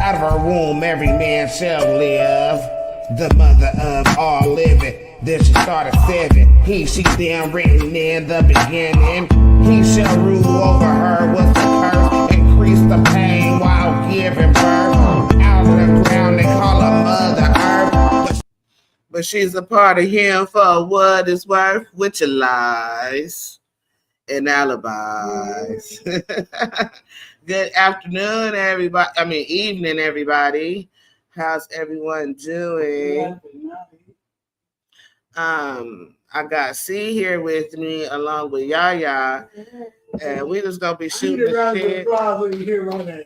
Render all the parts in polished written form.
Out of her womb, every man shall live. The mother of all living. Then she started fibbing. She then written in the beginning. He shall rule over her with the curse. Increase the pain while giving birth. Out of the ground, they call her Mother Earth. But she's a part of him for what it's worth, with your lies and alibis. Good afternoon, everybody. I mean, evening, everybody. How's everyone doing? I got C here with me along with Yaya, and we just gonna be shooting the shit. When you hear my name.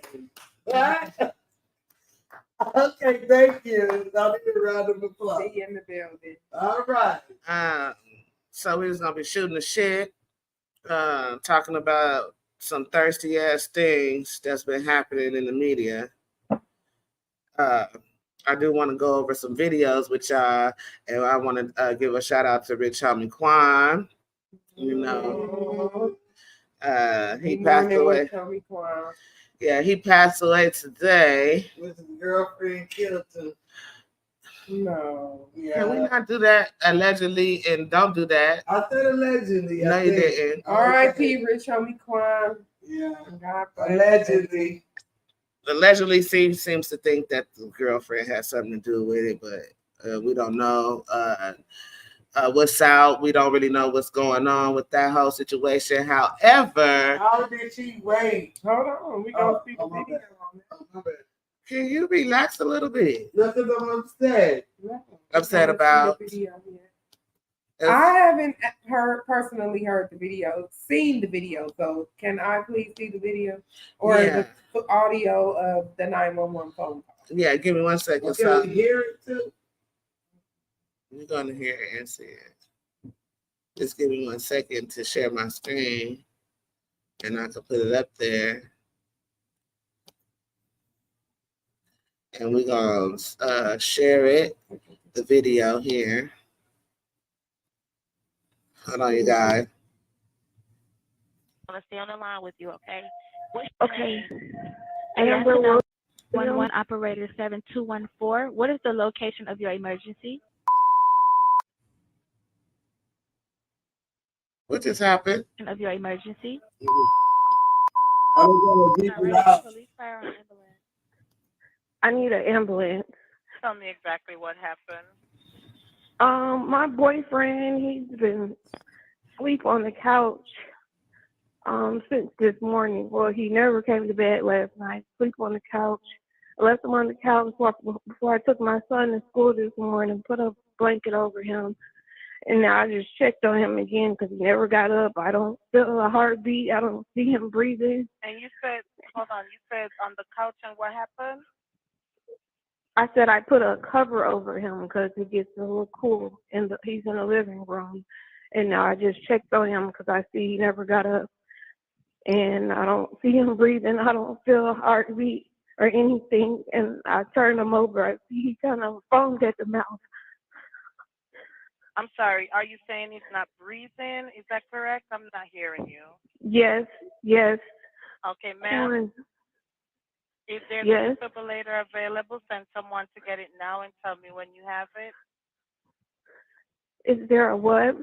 Okay, thank you. I'll need a round of applause. See you in the building. All right. So we just gonna be shooting the shit, talking about some thirsty ass things that's been happening in the media. I do want to go over some videos with y'all, and I want to give a shout out to Rich Homie Quan. You know, he passed away. Yeah, he passed away today. With his girlfriend killed him. No. Yeah. Can we not do that allegedly and don't do that? I said allegedly. No, you didn't. R.I.P. Rich Homie Quan. Yeah. Allegedly. Allegedly seems to think that the girlfriend has something to do with it, but we don't know what's out. We don't really know what's going on with that whole situation. However, how did she wait? Hold on, we gonna see the video on it. Can you relax a little bit? Look at them upset. Upset about. I haven't personally heard the video, seen the video. So can I please see the video or the audio of the 911 phone call? Yeah, give me 1 second. Okay, so hear it too. You're gonna hear it and see it. Just give me 1 second to share my screen, and I can put it up there. And we're gonna share it, the video here. Hold on, you guys. I'm gonna stay on the line with you, okay? Okay. Amber 11 operator 7214. What is the location of your emergency? What just happened? Of your emergency? Police, fire, or ambulance? I need an ambulance. Tell me exactly what happened. My boyfriend, he's been asleep on the couch since this morning. Well, he never came to bed last night. Sleep on the couch. I left him on the couch before I took my son to school this morning, put a blanket over him. And now I just checked on him again because he never got up. I don't feel a heartbeat. I don't see him breathing. And you said, hold on, you said on the couch, and what happened? I said I put a cover over him because it gets a little cool. He's in the living room. And now I just checked on him because I see he never got up. And I don't see him breathing. I don't feel a heartbeat or anything. And I turned him over. I see he kind of foamed at the mouth. I'm sorry. Are you saying he's not breathing? Is that correct? I'm not hearing you. Yes. Okay, ma'am. If there's a defibrillator available, send someone to get it now and tell me when you have it. Is there a what?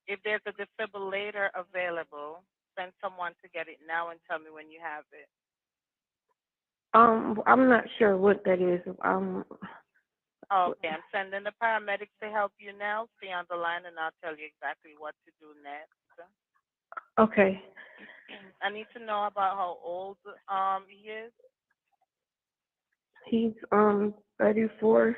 If there's a defibrillator available, send someone to get it now and tell me when you have it. I'm not sure what that is. Okay, I'm sending the paramedics to help you now. Stay on the line and I'll tell you exactly what to do next. Okay. I need to know about how old he is. He's 34.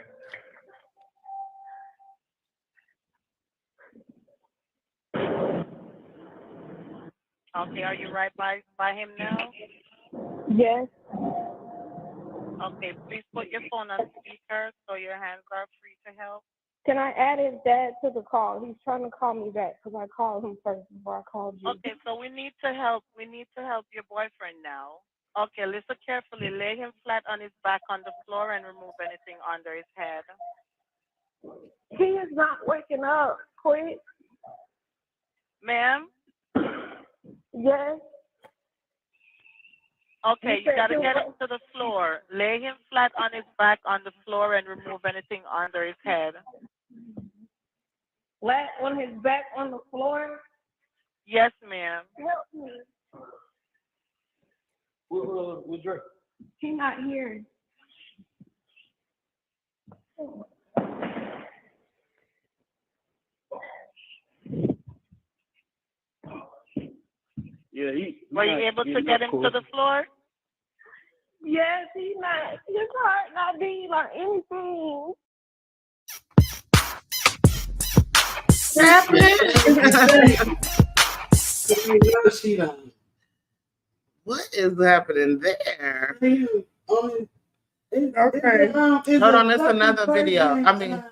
Okay, are you right by him now? Yes. Okay, please put your phone on speaker so your hands are free to help. Can I add his dad to the call? He's trying to call me back because I called him first before I called you. Okay, so we need to help your boyfriend now. Okay, listen carefully. Lay him flat on his back on the floor and remove anything under his head. He is not waking up. Quick. Ma'am? Yes. Okay, you gotta get him to the floor. Lay him flat on his back on the floor and remove anything under his head. Flat on his back on the floor? Yes, ma'am. Help me. What's Drake? He's not here. Yeah, Were you able to get him to the floor? Yes, he's not. His heart not beating or anything. What is happening there? Okay. Hold on, there's another video. I mean,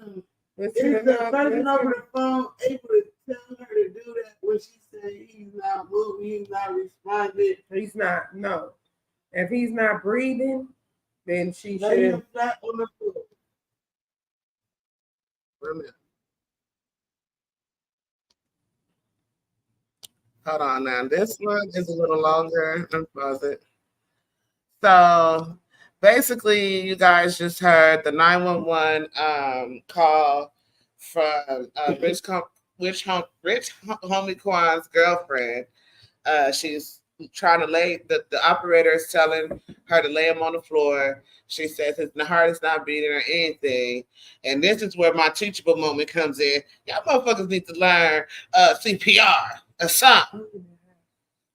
Let's Is see the another- person let's over see- the phone able to tell her to do that when she said he's not moving, he's not responding? He's not. No. If he's not breathing, then she Lay him should. flat on the floor. wait a minute. Hold on now. This one is a little longer. Unpause it. So basically, you guys just heard the 911 call from Rich Homie Quan's girlfriend. She's trying to lay, the operator is telling her to lay him on the floor. She says his heart is not beating or anything. And this is where my teachable moment comes in. Y'all motherfuckers need to learn CPR or something.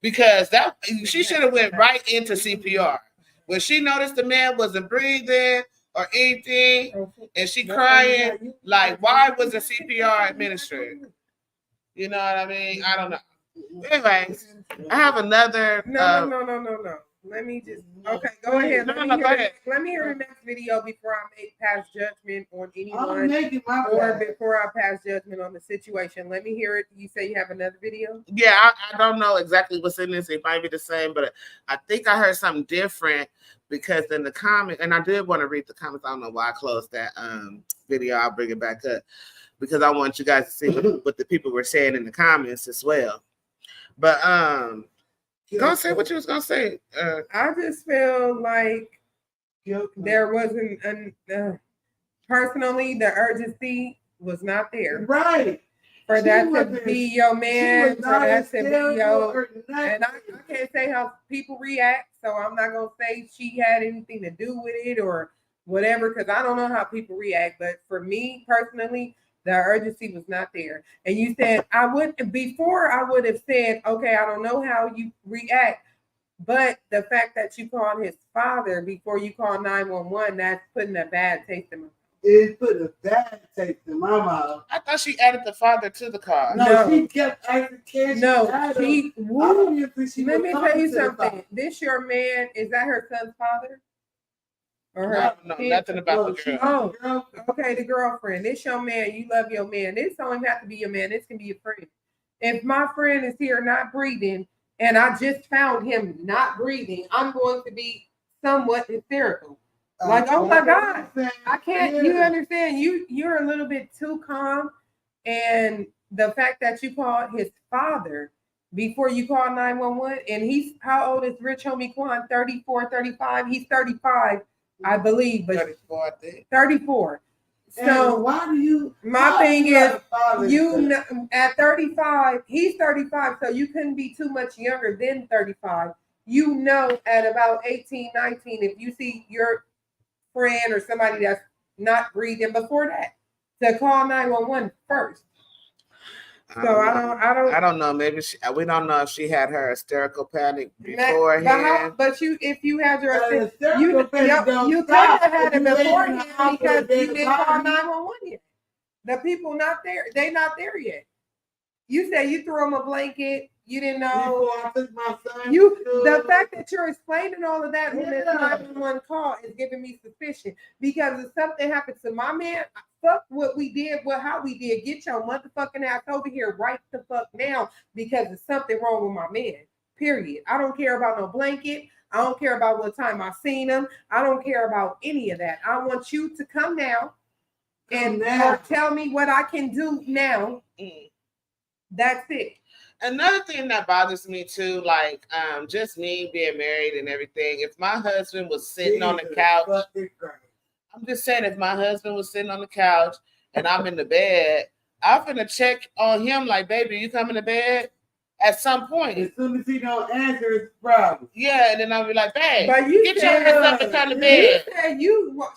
Because that she should have went right into CPR. When she noticed the man wasn't breathing or anything, and she crying, like, why was the CPR administered? You know what I mean? I don't know. Anyways, I have another. No. Let me just. Okay, go ahead. No, Let me go hear ahead. Let me hear the next video before I pass judgment on I'm anyone, making my or bad. before I pass judgment on the situation. Let me hear it. You say you have another video? Yeah, I don't know exactly what's in this. It might be the same, but I think I heard something different because in the comment, and I did want to read the comments. I don't know why I closed that video. I'll bring it back up because I want you guys to see what the people were saying in the comments as well. But go say what you was gonna say. I just feel like there wasn't personally the urgency was not there. Right. For She that to wasn't- be your She man, was for not that to be hysterical your, or nothing. and I can't say how people react, so I'm not gonna say she had anything to do with it or whatever, because I don't know how people react. But for me personally, the urgency was not there. And you said I would have said, okay, I don't know how you react, but the fact that you called his father before you called 911, that's putting a bad taste in my mouth. It put a bad taste in my mouth. I thought she added the father to the car. No. She kept asking, can she add him? Obviously, she Let was me talking tell you to the something. father. This your man, is that her son's father? Or her I don't know kid? nothing about the girl. Oh, okay, the girlfriend. This your man. You love your man. This don't even have to be your man. This can be your friend. If my friend is here not breathing, and I just found him not breathing, I'm going to be somewhat hysterical. Like, oh my God, I can't. You understand? You're a little bit too calm, and the fact that you called his father before you called 911, and he's how old is Rich Homie Quan? 34, 35. He's 35, I believe, but 34, I think. 34. So why do you? My thing is, you know, at 35, he's 35, so you couldn't be too much younger than 35. You know, at about 18, 19, if you see your friend or somebody that's not breathing before that, to call 911 first. So I don't know. Maybe we don't know if she had her hysterical panic beforehand. But if you had your you you could have had it beforehand because you didn't call 911 yet. The people not there. They not there yet. You said you threw him a blanket. You didn't know. The fact that you're explaining all of that on this 911 call is giving me suspicion because if something happens to my man, fuck what we did, how we did. Get your motherfucking ass over here right the fuck now because there's something wrong with my man. Period. I don't care about no blanket. I don't care about what time I seen him. I don't care about any of that. I want you to come now and tell me what I can do now. That's it. Another thing that bothers me too, like just me being married and everything. If my husband was sitting on the couch, I'm just saying, if my husband was sitting on the couch and I'm in the bed, I'm gonna check on him like, baby, you coming to bed? At some point. As soon as he don't answer, it's a problem. Yeah, and then I'll be like, babe, But you get your ass up and come to bed.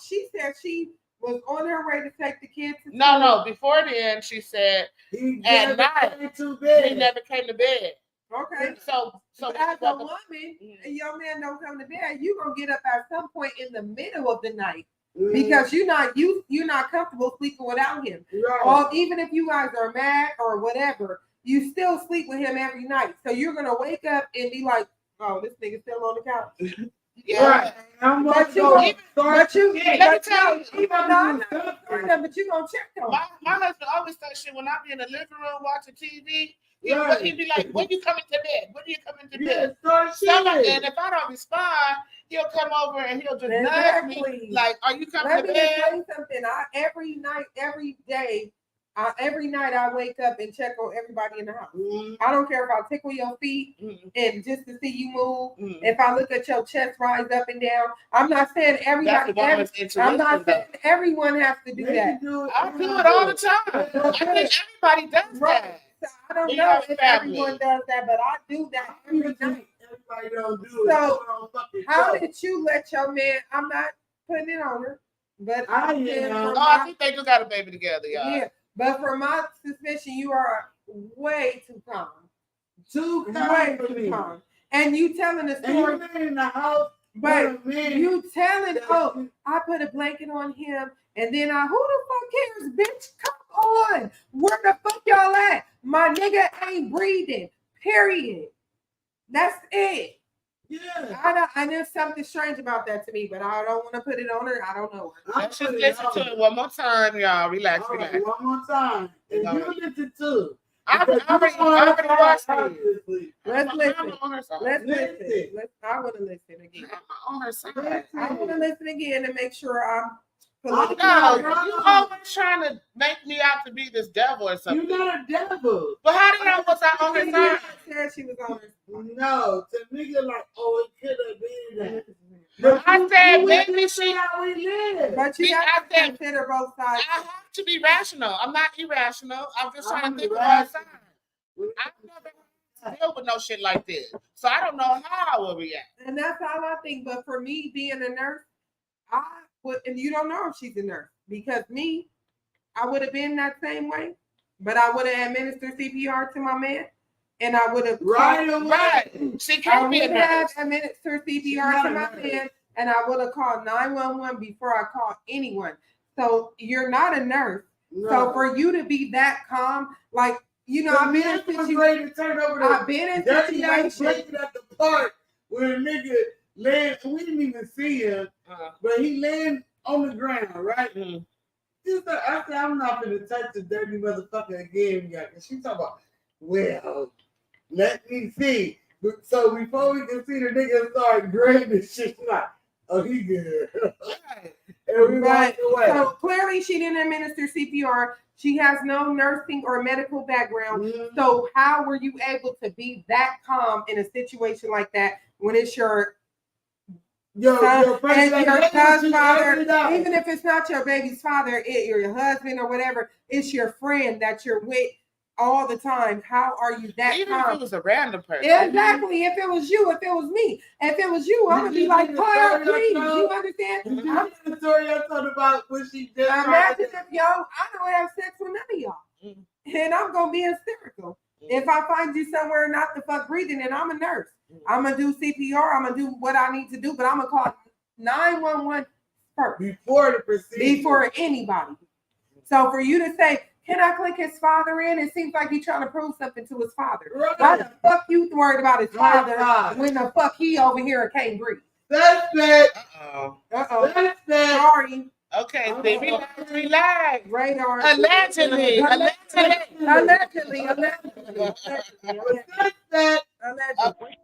She said she was on her way to take the kids to school. No. Before then, she said at night he never came to bed. Okay. So as a woman, and your man don't come to bed, you gonna get up at some point in the middle of the night. Because you're not comfortable sleeping without him. Right. Or even if you guys are mad or whatever, you still sleep with him every night. So you're gonna wake up and be like, "Oh, this nigga's still on the couch." Yeah. Right. But you gonna check on. My husband always does shit when I be in the living room watching TV. He'd be like, "When you coming to bed? When are you coming to bed?" And if I don't respond, he'll come over and he'll just nudge me like, "Are you coming to bed?" Let me tell you something. Every night I wake up and check on everybody in the house. I don't care if I tickle your feet and just to see you move. If I look at your chest rise up and down, I'm not saying everybody. I'm not saying everyone has to do that. I do it all the time. I think everybody does that. So I don't know if everyone does that, but I do that every night. Everybody don't do it. So how did you let your man? I'm not putting it on her, but I think they do got a baby together, y'all. Yeah. But from my suspicion, you are way too calm. Way too calm. And you telling the story. And you in the house, but you telling, oh, I put a blanket on him, and then who the fuck cares, bitch? Come on. Where the fuck y'all at? My nigga ain't breathing. Period. That's it. Yeah. I there's something strange about that to me, but I don't want to put it on her. I don't know her. Let's just listen to it one more time, y'all. Relax. One more time. And you listen to I already watched it. Let's listen. I want to listen again. I'm on her side. I want to listen again and make sure I'm. You always trying to make me out to be this devil or something. You're not a devil. But how did I was I on her side? Said she was on her side. No, to nigga like, oh, it could have been that. But I said, maybe she. How we live. But you have to consider both sides. I have to be rational. I'm not irrational. I'm just trying to think of both sides. I've never dealt with no shit like this, so I don't know how I will react. And that's how I think. But for me, being a nurse, and you don't know if she's a nurse, because me, I would have been that same way, but I would have administered CPR to my man, and I would have She can't be a nurse. Administered CPR to my man, and I would have called 911 before I called anyone. So you're not a nurse. No. So for you to be that calm, like I've been in situations. I've been in situations at the park where a nigga land. We didn't even see him, but he landed on the ground, right? I said, I'm not gonna touch the dirty motherfucker again, because she talking about, well, let me see. So before we can see the nigga start grabbing shit, like, oh, he good. And we walked away. So clearly she didn't administer CPR. She has no nursing or medical background. So how were you able to be that calm in a situation like that when it's your son's father, even if it's not your baby's father, your husband or whatever, it's your friend that you're with all the time? How are you that even calm? If it was a random person. Exactly. If it was you, if it was me, if it was you, I'm gonna be like, Claire, please. You understand? I'm the story I told about when she did. Imagine if I don't have sex with none of y'all, and I'm gonna be hysterical. If I find you somewhere not the fuck breathing, and I'm a nurse, I'm gonna do CPR. I'm gonna do what I need to do, but I'm gonna call 911 first before the procedure, before anybody. So for you to say, can I click his father in? It seems like he's trying to prove something to his father. Right. Why the fuck you worried about his father when the fuck he over here and can't breathe? That's it. Uh-oh. That's it. Sorry. Okay, relax. Radar. Allegedly.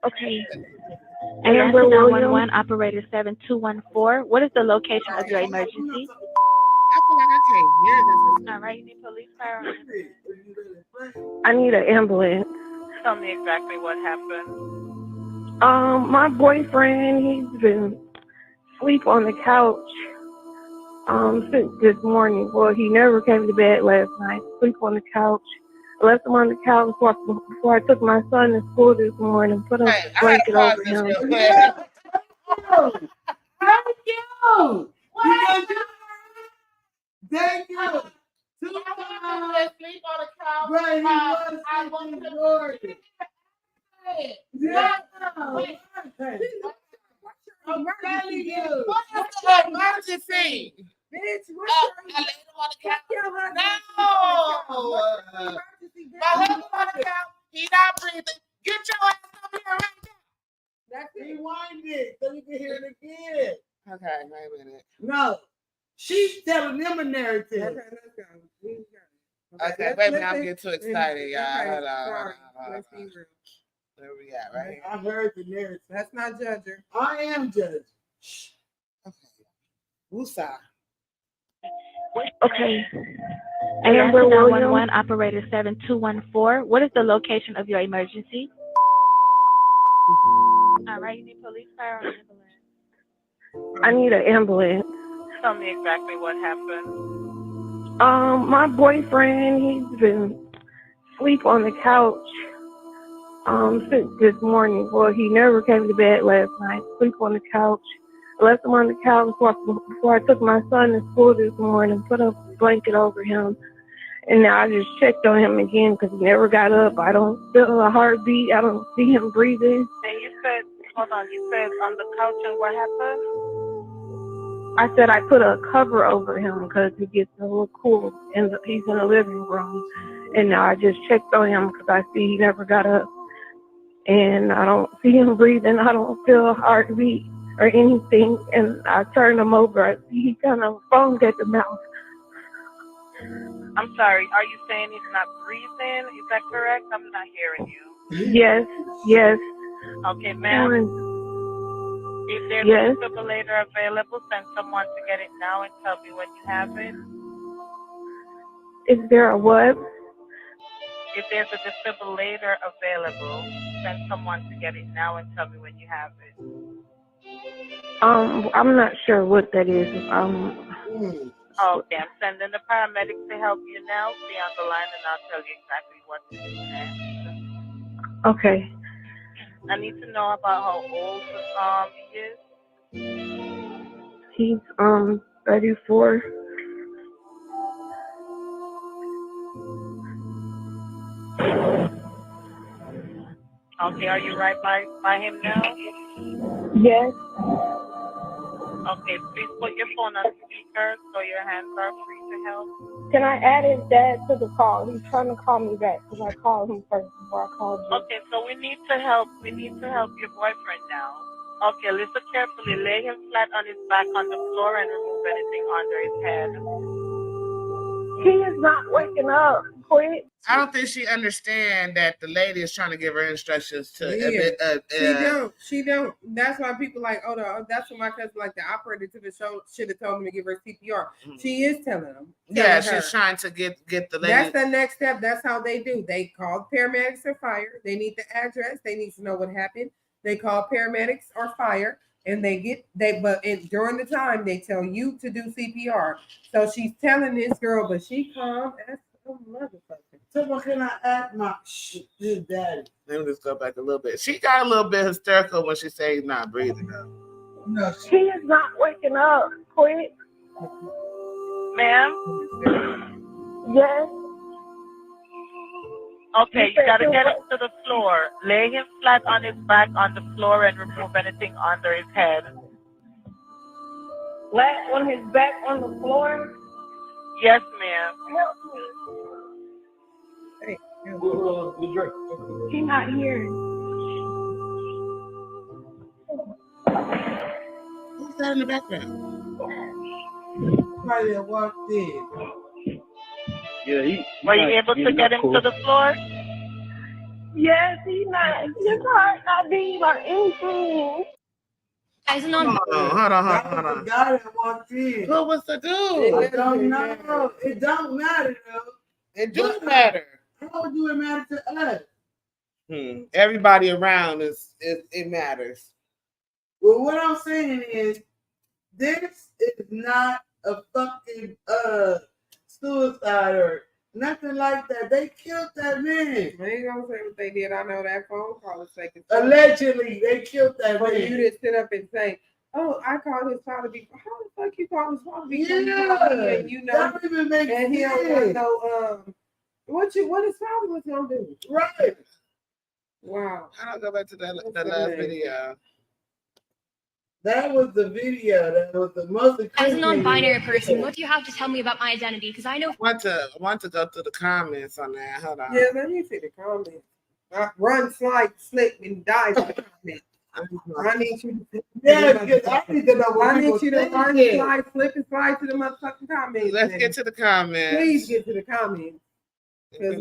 Okay. Amber 911 operator 7214. What is the location of your emergency? I feel like I can't hear this. All right, you need police fire. I need an ambulance. Tell me exactly what happened. My boyfriend, he's been asleep on the couch since this morning. Well, he never came to bed last night. Sleep on the couch. I left him on the couch before I took my son to school this morning. Put a Hey, I had blanket to pause over this him. real quick. Yeah. Thank you. Because you thank you. Two times. Sleep on the couch. Right, he was sleeping Jordan. Yeah. I'm telling you. What is the emergency? Bitch, I what's laid him on the couch. your husband? No. Emergency, bitch. My husband on the couch. He not breathing. Get your ass over here right That's it. Rewind it so you can hear it again. now. Okay, wait a minute. No. She's telling them a narrative. Okay, let's go. Okay, baby, I'm getting too excited, y'all. Okay, Hold on. let's be real. Where we at? Right here. I've heard the narrative. Let's not judge her. I am judged. Okay. Woosah. Okay. Amber 911 operator 7214. What is the location of your emergency? All right, you need police, fire, or ambulance? I need an ambulance. Tell me exactly what happened. My boyfriend, he's been asleep on the couch since this morning. Well, he never came to bed last night. Sleep on the couch. I left him on the couch before I took my son to school this morning. Put a blanket over him. And now I just checked on him again because he never got up. I don't feel a heartbeat. I don't see him breathing. And you said, hold on, you said on the couch, and what happened? I said I put a cover over him because he gets a little cool, and he's in the living room. And now I just checked on him because I see he never got up. And I don't see him breathing. I don't feel a heartbeat or anything. And I turned him over. I see he kind of foamed at the mouth. I'm sorry, are you saying he's not breathing? Is that correct? I'm not hearing you. Yes, yes. Okay, ma'am. If there's Yes. a defibrillator available, send someone to get it now and tell me when you have it. Is there a what? If there's a defibrillator available, send someone to get it now and tell me when you have it. I'm not sure what that is. Okay, I'm sending the paramedics to help you now. Stay on the line and I'll tell you exactly what to do next. Okay. I need to know about how old he is. He's 34. Okay, are you right by him now? Yes. Okay, please put your phone on speaker so your hands are free to help. Can I add his dad to the call? He's trying to call me back because I called him first before I called you. Okay, so we need to help your boyfriend now. Okay, listen carefully. Lay him flat on his back on the floor and remove anything under his head. He is not waking up. Quit. I don't think she understand that the lady is trying to give her instructions to. She don't. That's why people like, that's what my cousin, like the operator to the show, should have told him to give her CPR. Mm-hmm. She is telling them. She's trying to get the lady. That's the next step. That's how they do. They call paramedics or fire. They need the address. They need to know what happened. They call paramedics or fire, and during the time they tell you to do CPR. So she's telling this girl, but she calm as a motherfucker. So what can I act my daddy? Let me just go back a little bit. She got a little bit hysterical when she said he's not breathing though. No, He is not waking up. Quit. Ma'am? Yes. Okay, you gotta get him to the floor. Lay him flat on his back on the floor and remove anything under his head. Flat on his back on the floor? Yes, ma'am. Help me. Hey, He's not here. Who's that in the background? somebody that walked in. Yeah, Were you able to get him to the floor? Yes, he's not. His heart not beating or anything. Hold on. That was the guy that walked in. What was the dude? I don't know. It don't matter though. It do matter. How do it matter to us? Everybody around it matters. Well, what I'm saying is, this is not a fucking suicide or nothing like that. They killed that man. I ain't gonna say what they did. I know that phone call was taken. Allegedly, they killed that but man. You just sit up and say, "Oh, I called his father before." How the fuck you call his father before? Yeah, and you know, that even makes and he sense. don't know what his father was gonna do. Right. Wow. I don't go back to that last video. That was the video that was the most. As a non-binary person, what do you have to tell me about my identity? Because I know. I want to go through the comments on that. Hold on. Yeah, let me see the comments. Run, slide, slip, and die in the comments. I need you to. Yeah, because I need to know what I need you to run, thinking. slide, flip, and slide to the motherfucking comments. Let's get to the comments. Please get to the comments. Because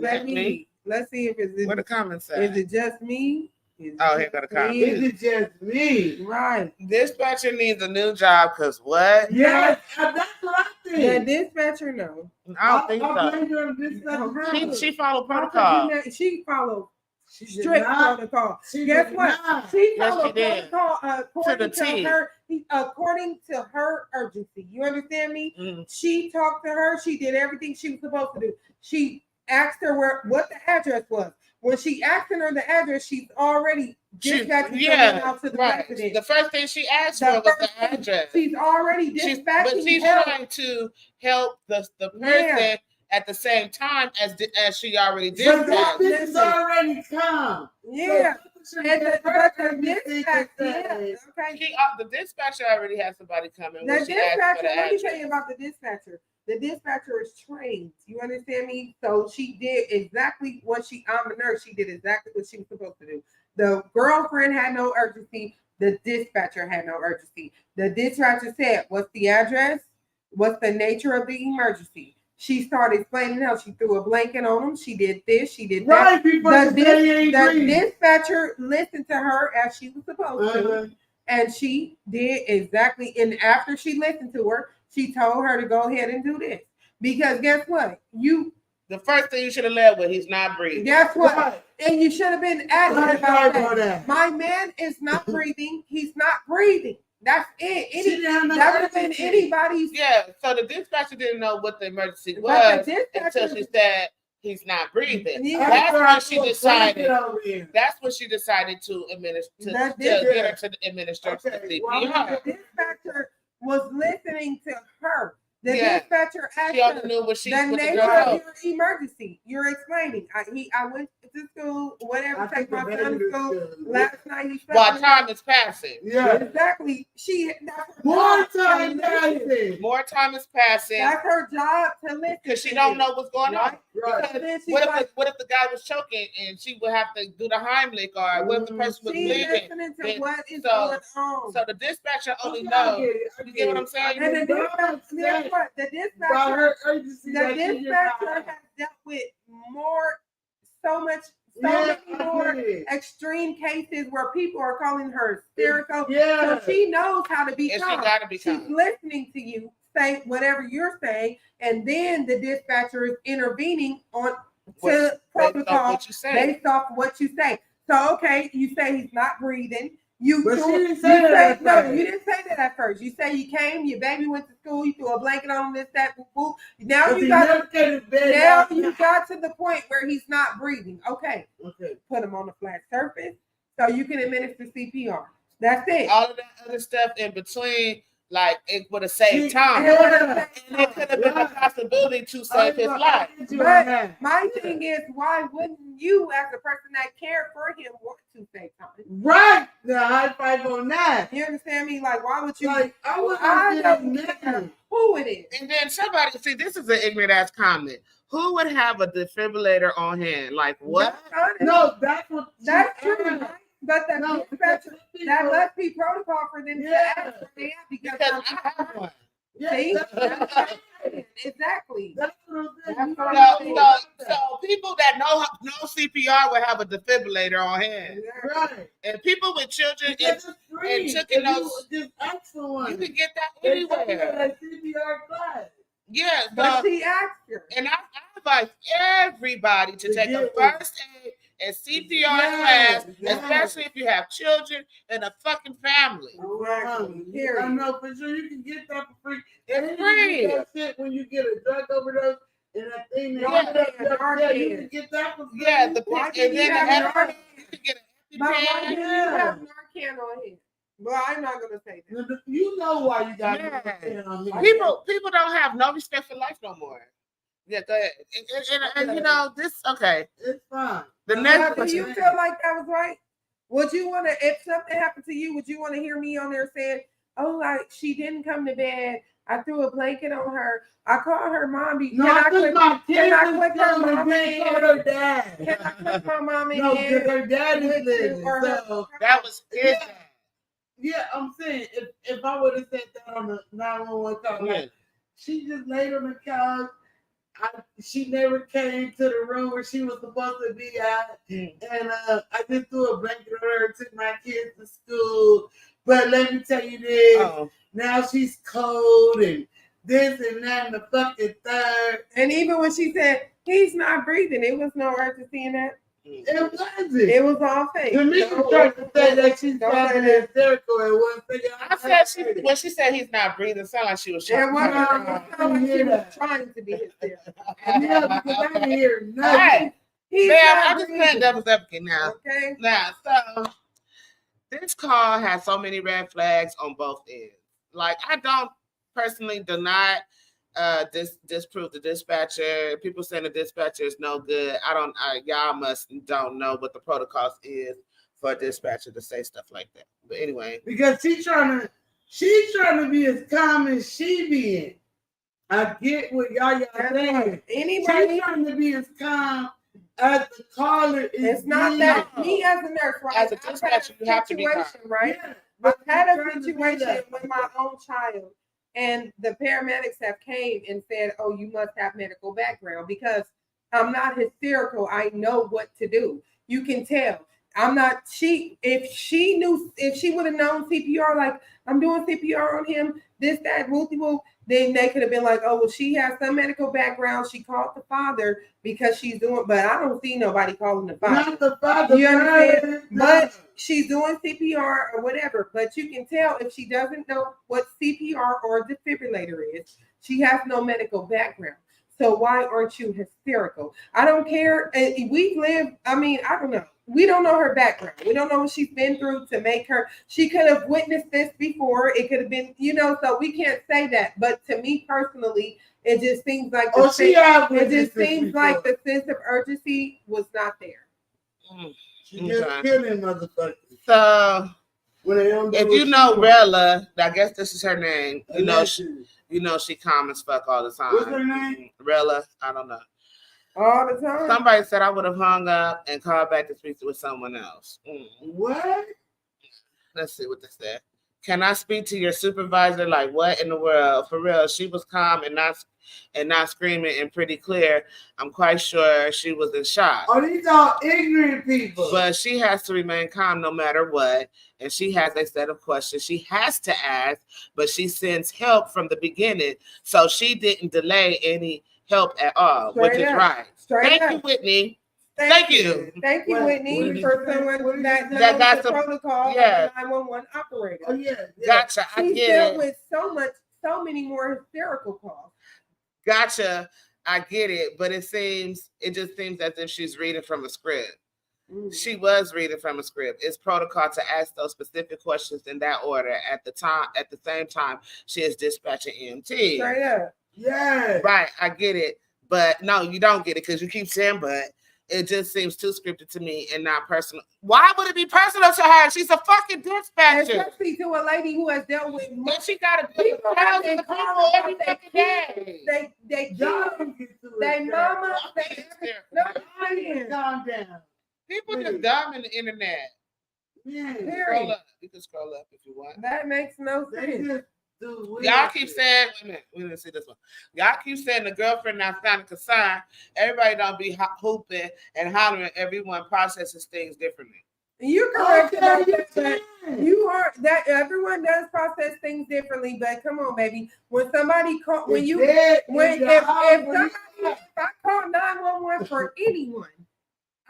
let's see if it's. What the comments say? Is it just me? Here got a comment. Is it just me? Right. Dispatcher needs a new job because what? Yes, that's what I think. Yeah, dispatcher, no. I don't think so. She followed protocol. She followed strict protocol. Guess what? She followed protocol according to her. According to her urgency. You understand me? Mm-hmm. She talked to her. She did everything she was supposed to do. She asked her what the address was. When she asked her the address, she's already dispatching out to the resident. The first thing she asked for was the address. She's already dispatching. But she's trying to help the person at the same time as she already dispatched. But this is already come. Yeah. The dispatcher already has somebody coming. The dispatcher, let me tell you about the dispatcher. The dispatcher is trained. You understand me? So she did exactly what I'm a nurse. She did exactly what she was supposed to do. The girlfriend had no urgency. The dispatcher had no urgency. The dispatcher said, "What's the address? What's the nature of the emergency?" She started explaining how she threw a blanket on them. She did this. She did that. The dispatcher listened to her as she was supposed to. And she did exactly. And after she listened to her, she told her to go ahead and do this. Because guess what? The first thing you should have led with, he's not breathing. Guess what? Right. And you should have been asking about that. My man is not breathing. He's not breathing. That's it. That would have been anybody's. Yeah, so the dispatcher didn't know what the emergency was until she said he's not breathing. Yeah. That's when she decided. That's when she decided to administer to administer the CPR. The dispatcher was listening to her. The dispatcher asked her the nature of your emergency. You're explaining. I went to school, whatever, take my son to school. Last night he slept. While time is passing. Yeah. Exactly. More time is passing. That's her job to listen. Because she don't know what's going on. Right. What if the guy was choking and she would have to do the Heimlich, or what if the person was bleeding? Listening to what is going on. So the dispatcher only knows. You get what I'm saying? And the dispatcher has dealt with so many more extreme cases where people are calling her hysterical. Yeah. So she knows how to be calm. She's listening to you say whatever you're saying, and then the dispatcher is intervening to protocol based off what you say. So okay, you say he's not breathing. You didn't say that at first. You say you came, your baby went to school, you threw a blanket on him, this, that, boo. Now you got to the point where he's not breathing. Okay. Put him on a flat surface so you can administer CPR. That's it. All of that other stuff in between, like, it would have saved time. And it could have been a possibility to save his life. But my thing is, why wouldn't you, as a person that cared for him, want to save time? Right. Now, high five on that. You understand me? Like, why would you? Like, I don't care who it is. And then somebody, see, this is an ignorant ass comment. Who would have a defibrillator on hand? Like, what? No, that's true. Right? But the dispatcher, that must be protocol for them to ask for that because I have one. See? Exactly. That's what I'm saying. So people that know CPR would have a defibrillator on hand. Right. And people with children and chicken those, you can get that anywhere. CPR class. Yeah, but she asked her. And I advise everybody to take a first aid and CPR class, especially if you have children and a fucking family. I know for sure you can get that for free. It's free. That shit when you get a drug overdose and that thing that you can get that for free. Yeah, and then you can get But why do you have Narcan on here? Well, I'm not gonna say that. You know why you got Narcan on here. People don't have no respect for life no more. Yeah, go ahead. And you know, this okay. It's fine. The next do you feel like that was right? Would you want to, if something happened to you, would you want to hear me on there saying, oh, like she didn't come to bed, I threw a blanket on her, I called her mommy. No, can I click her mama in? Her dad. Can I click my mom in? No, because her dad is living. So that was his dad. Yeah, I'm saying if I would have said that on the 911 call, like, she just laid on the couch. She never came to the room where she was supposed to be at, and I just threw a blanket on her and took my kids to school. But let me tell you this: now she's cold and this and that and the fucking third. And even when she said he's not breathing, it was no urgency in that. It wasn't. It was all fake. The nigga tried to say that she's sounding hysterical and one thing. I said when she said he's not breathing, it sounded like she was trying. She was trying to be hysterical. Yeah, because I didn't hear nothing. I'm just playing devil's advocate now. Okay. Now, so this call has so many red flags on both ends. Like, I don't personally do not disprove the dispatcher. People saying the dispatcher is no good. Y'all don't know what the protocols is for a dispatcher to say stuff like that. But anyway, because she's trying to be as calm as she being. I get what y'all saying. Anybody she's trying to be as calm as the caller is. It's not that me as a nurse, right? As a dispatcher, you have to be calm, right? Yeah, I've had a situation with my own child. And the paramedics have came and said, oh, you must have medical background because I'm not hysterical. I know what to do. You can tell. I'm not, if she would have known CPR, like I'm doing CPR on him, this, that, multiple, then they could have been like, oh, well, she has some medical background. She called the father because she's doing, but I don't see nobody calling the father. Not the father. You understand? But she's doing CPR or whatever. But you can tell if she doesn't know what CPR or defibrillator is, she has no medical background. So why aren't you hysterical? I don't care. We've lived, I don't know. We don't know her background. We don't know what she's been through to make her. She could have witnessed this before. It could have been, so we can't say that. But to me personally, it just seems like the sense of urgency was not there. She just killing motherfuckers. So if you know Rella, I guess this is her name. You know she calm as fuck all the time. What's her name? Rella. I don't know. All the time. Somebody said I would have hung up and called back to speak with someone else. What? Let's see what this said. Can I speak to your supervisor? Like, what in the world? For real, she was calm and not screaming and pretty clear. I'm quite sure she was in shock. Oh, these are ignorant people. But she has to remain calm no matter what. And she has a set of questions she has to ask, but she sends help from the beginning. So she didn't delay any help at all, which is right. Thank you, Whitney. Thank you. Thank you, Whitney, for someone that knows the protocol of the 911 operator. Oh, yeah. Gotcha. I get dealt it. with so many more hysterical calls. Gotcha. I get it. But it just seems as if she's reading from a script. She was reading from a script. It's protocol to ask those specific questions in that order at the same time she is dispatching EMT. Straight up. Yeah. Right. I get it. But no, you don't get it because you keep saying but. It just seems too scripted to me and not personal. Why would it be personal to her? She's a fucking dispatcher. Especially to a lady who has dealt with but she got to be thousands of people every fucking day. They mama. Calm down. People just dumb in the internet. Yeah. Scroll up. You can scroll up if you want. That makes no sense. Y'all keep saying, wait a minute, we didn't see this one. Y'all keep saying the girlfriend not sounding concerned. Everybody don't be hooping and hollering. Everyone processes things differently. You're correct about that. You are that everyone does process things differently, but come on, baby. When somebody call if I call 911 for anyone,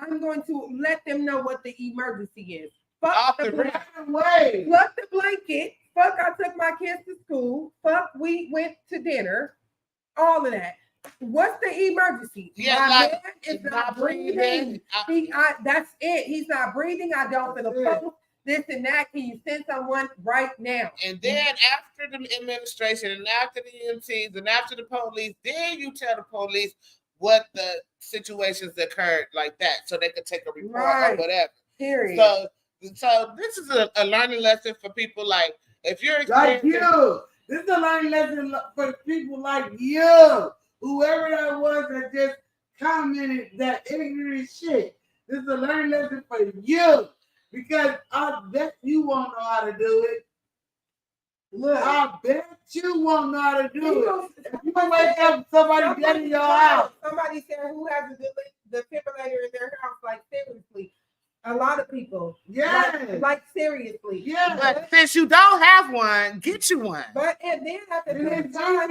I'm going to let them know what the emergency is. Fuck Off the the blanket. way. Fuck the blanket. Fuck, I took my kids to school. Fuck, we went to dinner. All of that. What's the emergency? Yeah, my like, man is not not breathing. breathing. That's it. He's not breathing. I don't feel the pulse. This and that. Can you send someone right now? And then after the administration and after the EMTs and after the police, then you tell the police what the situations occurred like that, so they could take a report or whatever. Period. So this is a learning lesson for people like if you're like you. This is a learning lesson for people like you, whoever that was that just commented that ignorant shit. This is a learning lesson for you because I bet you won't know how to do it. Look, I bet you won't know how to do it. If you wake up somebody dead in your house. Somebody said who has a defibrillator in their house, like seriously. A lot of people. Yeah. Like seriously. Yeah. But since you don't have one, get you one. But and then at the same time,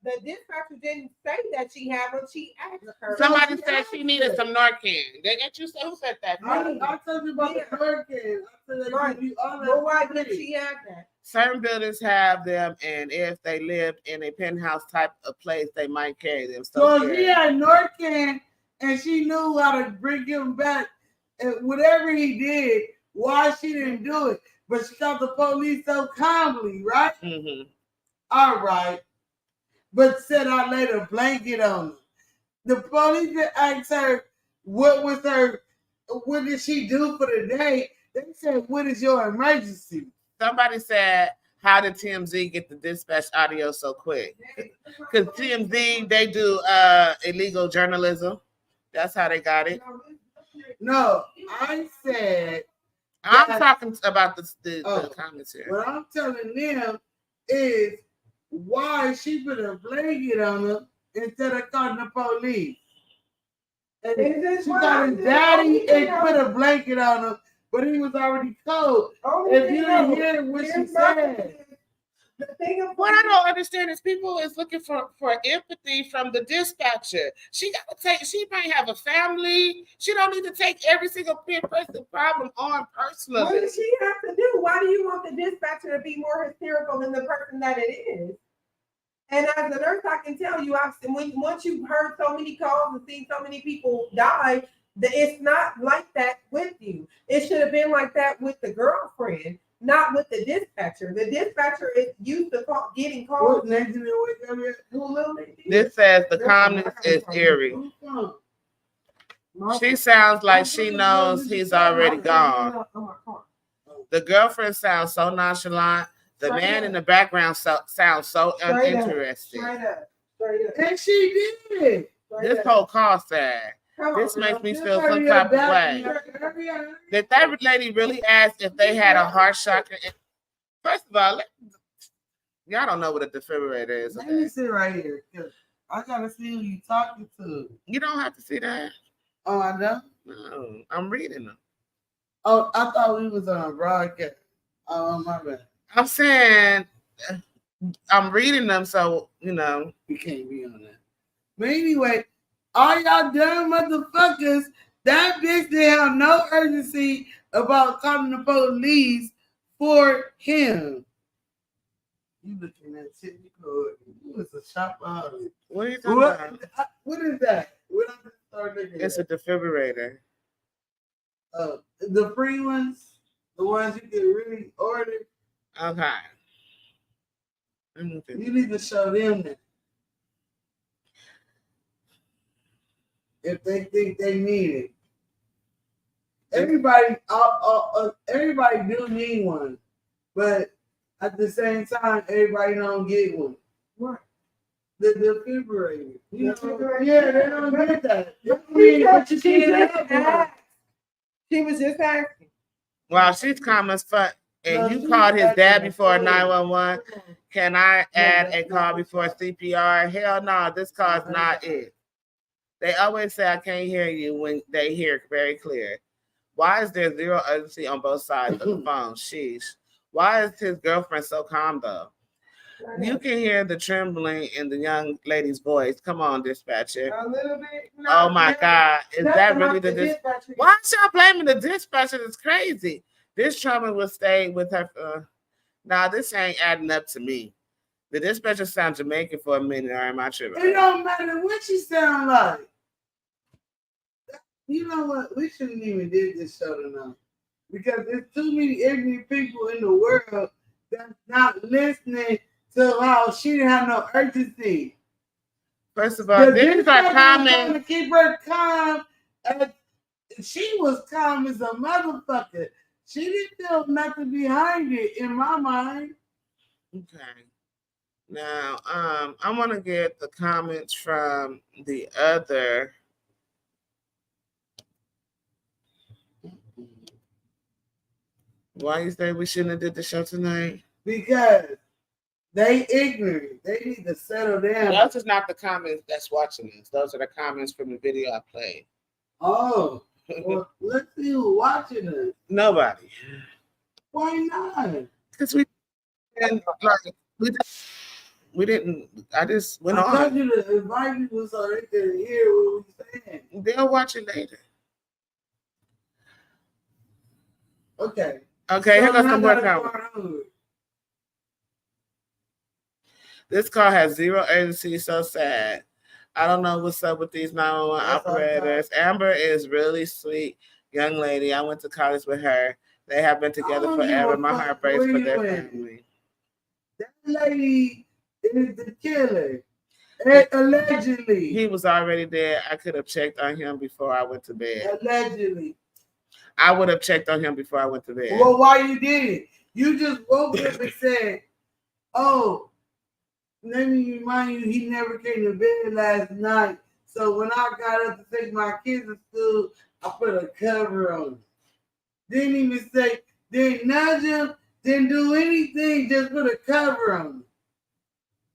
the dispatcher didn't say that she had one. She asked her. Somebody said she needed some Narcan. Didn't you say who said that? I told you about the Narcan. Well, why did she have that? Certain buildings have them, and if they lived in a penthouse type of place, they might carry them. So she had Narcan, and she knew how to bring him back. And whatever he did, why she didn't do it. But she got the police so calmly, right? Mm-hmm. All right. But said I laid a blanket on her. The police asked her, what did she do for the day? They said, what is your emergency? Somebody said, how did TMZ get the dispatch audio so quick? Because TMZ, they do illegal journalism. That's how they got it. No, I said. I'm talking about the comments here. What I'm telling them is why she put a blanket on her instead of calling the police. And she got his daddy and put a blanket on him, but he was already cold. If you didn't hear what she said. What I don't understand is people is looking for empathy from the dispatcher. She might have a family. She don't need to take every single person problem on personally. What does she have to do? Why do you want the dispatcher to be more hysterical than the person that it is? And as a nurse, I can tell you, once you've heard so many calls and seen so many people die, it's not like that with you. It should have been like that with the girlfriend. Not with the dispatcher. The dispatcher is used to getting calls. This says the calmness is eerie. She sounds like she knows he's already gone. The girlfriend sounds so nonchalant. The man in the background sounds so uninterested. And she did. This whole call sad. This makes me feel some type of way. Did that lady really ask if they had a heart shocker? First of all, y'all don't know what a defibrillator is. Let me sit right here. I gotta see who you talking to. You don't have to see that. Oh, I know? No, I'm reading them. Oh, I thought we was on a broadcast. Oh, my bad. I'm saying I'm reading them, so, you know. We can't be on that. But anyway, all y'all dumb motherfuckers, that bitch didn't have no urgency about calling the police for him. You looking at shit, you was a shopaholic. What are you talking about? What is that? It's a defibrillator. The free ones, the ones you can really order. Okay. You need to show them that. If they think they need it. Everybody do need one. But at the same time, everybody don't get one. What? The defibrillator. Yeah, they don't get that. She was just asking. Wow, she's calm as fuck. And you called his dad before 911. Can I add a call before CPR? Hell no, this call's not it. They always say I can't hear you when they hear very clear. Why is there zero urgency on both sides of the phone? Sheesh. Why is his girlfriend so calm though? You can hear the trembling in the young lady's voice. Come on, dispatcher. A little bit. Oh my God. Is that really the dispatcher? Why is y'all blaming the dispatcher? That's crazy. This trauma will stay with her. Nah, this ain't adding up to me. The dispatcher sound Jamaican for a minute, or am I tripping? It don't matter what she sound like. You know what? We shouldn't even did this show tonight. Because there's too many ignorant people in the world that's not listening to how she didn't have no urgency. First of all, this is our comment. To keep her calm. She was calm as a motherfucker. She didn't feel nothing behind it in my mind. Okay. Now, I want to get the comments from the other. Why you say we shouldn't have did the show tonight? Because they ignorant. They need to settle down. Those is not the comments that's watching this. Those are the comments from the video I played. Oh, well, let's see who's watching us. Nobody. Why not? Because we didn't. I just went on. I told you to invite people so they can hear what we're saying. They'll watch it later. Okay. Okay, so here goes some more comments. This call has zero urgency, so sad. I don't know what's up with these 911 operators. Amber is really sweet young lady. I went to college with her. They have been together forever. My heart breaks for their family. That lady is the killer. Allegedly. He was already there. I could have checked on him before I went to bed. Allegedly. I would have checked on him before I went to bed. Well, why you did it? You just woke up and said, oh, let me remind you, he never came to bed last night. So when I got up to take my kids to school, I put a cover on him. Didn't even say, didn't nudge him, didn't do anything, just put a cover on him.